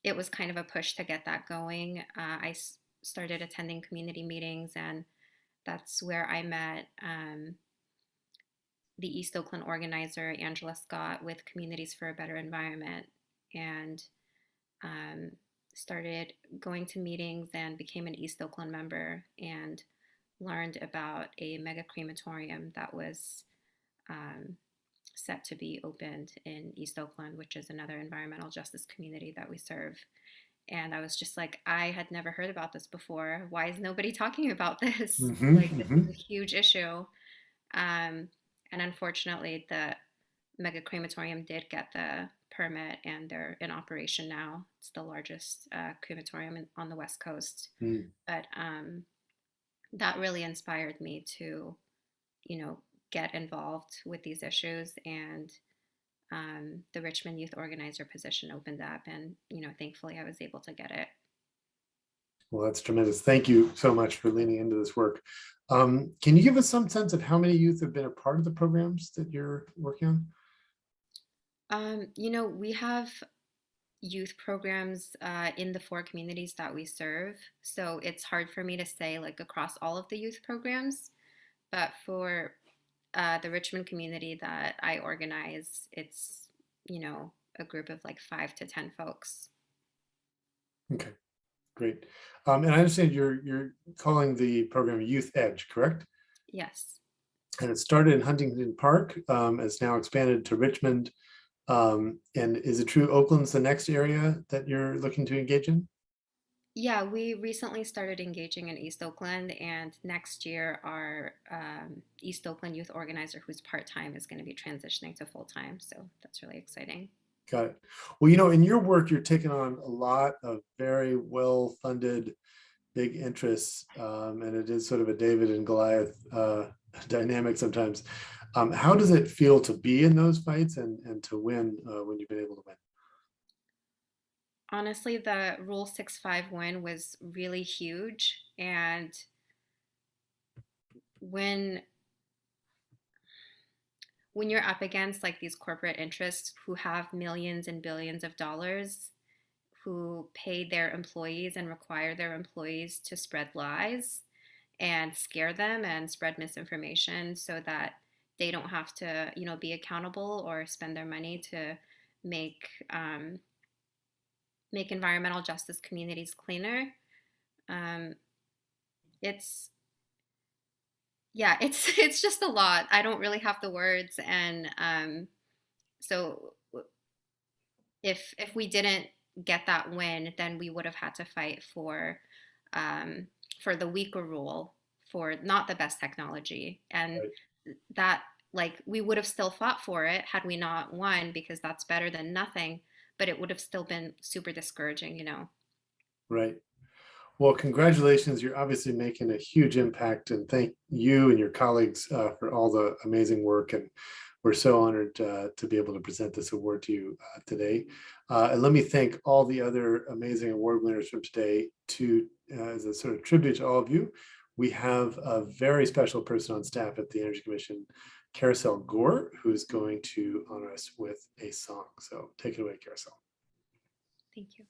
it was kind of a push to get that going. I started attending community meetings, and that's where I met the East Oakland organizer, Angela Scott, with Communities for a Better Environment, and started going to meetings and became an East Oakland member and learned about a mega crematorium that was set to be opened in East Oakland, which is another environmental justice community that we serve. And I was just like, I had never heard about this before. Why is nobody talking about this? This is a huge issue. And unfortunately, the mega crematorium did get the permit and they're in operation now. It's the largest crematorium on the West Coast. But that really inspired me to, get involved with these issues. And the Richmond youth organizer position opened up, and, thankfully I was able to get it. Well, that's tremendous. Thank you so much for leaning into this work. Can you give us some sense of how many youth have been a part of the programs that you're working on? We have youth programs in the 4 communities that we serve. So it's hard for me to say like across all of the youth programs, but for the Richmond community that I organize, it's, a group of like 5 to 10 folks. Okay. Great. And I understand you're calling the program Youth Edge, correct? Yes. And it started in Huntington Park. It's now expanded to Richmond. And is it true Oakland's the next area that you're looking to engage in? Yeah, we recently started engaging in East Oakland, and next year our East Oakland youth organizer, who's part-time, is going to be transitioning to full-time. So that's really exciting. Got it. Well, you know, in your work, you're taking on a lot of very well-funded, big interests, and it is sort of a David and Goliath dynamic sometimes. How does it feel to be in those fights and to win when you've been able to win? Honestly, the Rule 6.5 win was really huge. And when you're up against like these corporate interests who have millions and billions of dollars, who pay their employees and require their employees to spread lies and scare them and spread misinformation so that they don't have to, you know, be accountable or spend their money to make environmental justice communities cleaner. It's just a lot. I don't really have the words, and so if we didn't get that win, then we would have had to fight for the weaker rule, for not the best technology, and that, like, we would have still fought for it had we not won, because that's better than nothing, but it would have still been super discouraging, you know. Right. Well, congratulations. You're obviously making a huge impact, and thank you and your colleagues for all the amazing work. And we're so honored to be able to present this award to you today. And let me thank all the other amazing award winners from today. As a sort of tribute to all of you, we have a very special person on staff at the Energy Commission, Carousel Gore, who is going to honor us with a song. So take it away, Carousel. Thank you.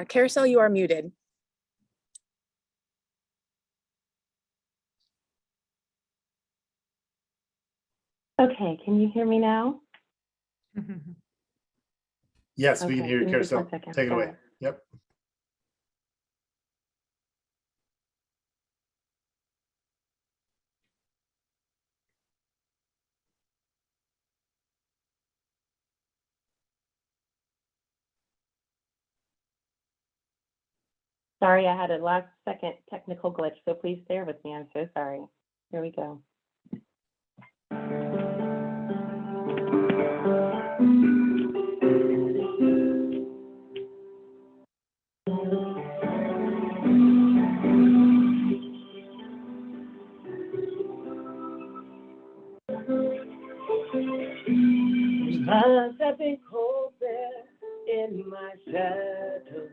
Carousel, you are muted. Okay, can you hear me now? Yes, we can hear you, give me just Carousel. one second. Take it away. Sorry. Yep. Sorry, I had a last second technical glitch, so please bear with me. I'm so sorry. Here we go. Months have been cold there in my shadow.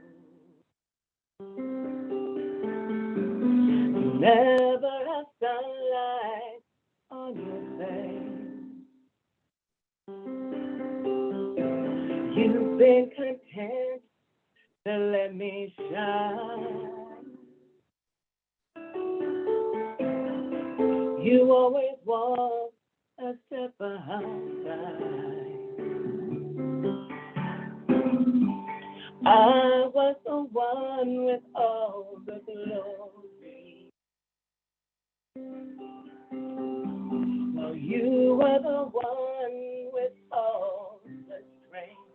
Never have sunlight on your face. You've been content to let me shine. You always walk a step behind. I was the one with all the glory. Well, you were the one with all the strength.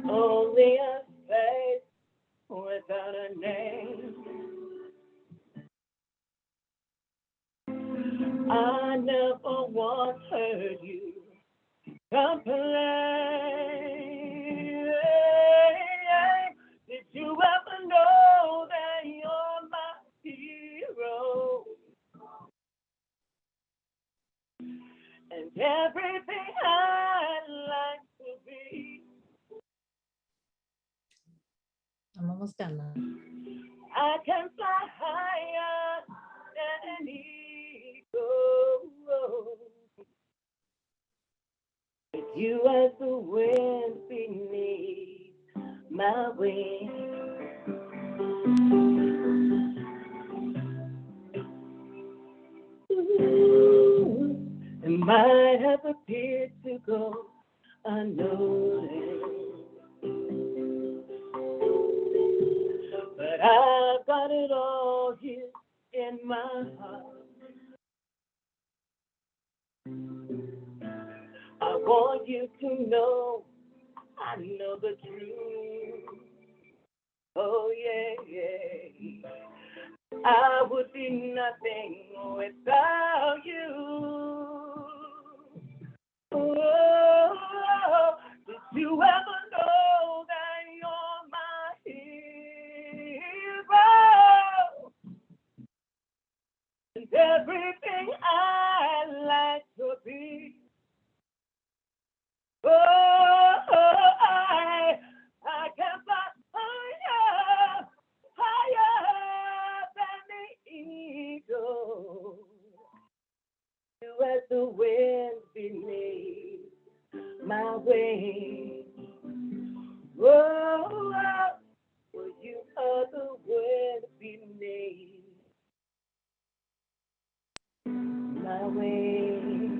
Only a face without a name. I never once heard you complain. Did you ever know that you're my hero? And everything I'd like to be. I'm almost done now. I can fly higher than an eagle. With you as the wind beneath my wings. It might have appeared to go unnoticed. it all here in my heart. I want you to know I know the truth. Oh yeah, yeah. I would be nothing without you. Oh, did you ever know that you're my hero? And everything I like to be. Oh, I can fly higher, higher than the eagle. You as the wind beneath my wings. Oh, well, you are the wind beneath my wings.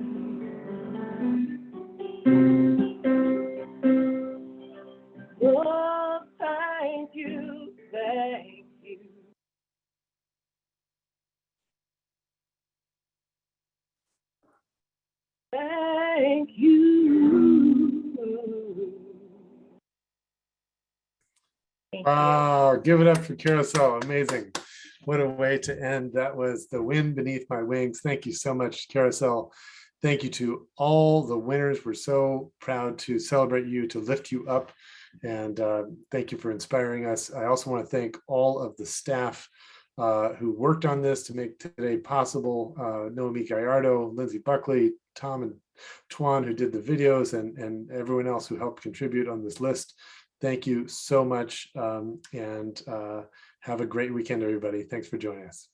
Oh, thank you, thank you. Thank you. Wow, give it up for Carousel. Amazing. What a way to end. That was The Wind Beneath My Wings. Thank you so much, Carousel. Thank you to all the winners. We're so proud to celebrate you, to lift you up. And thank you for inspiring us. I also want to thank all of the staff who worked on this to make today possible. Noemi Gallardo, Lindsay Buckley, Tom and Tuan who did the videos, and everyone else who helped contribute on this list. Thank you so much, and have a great weekend, everybody. Thanks for joining us.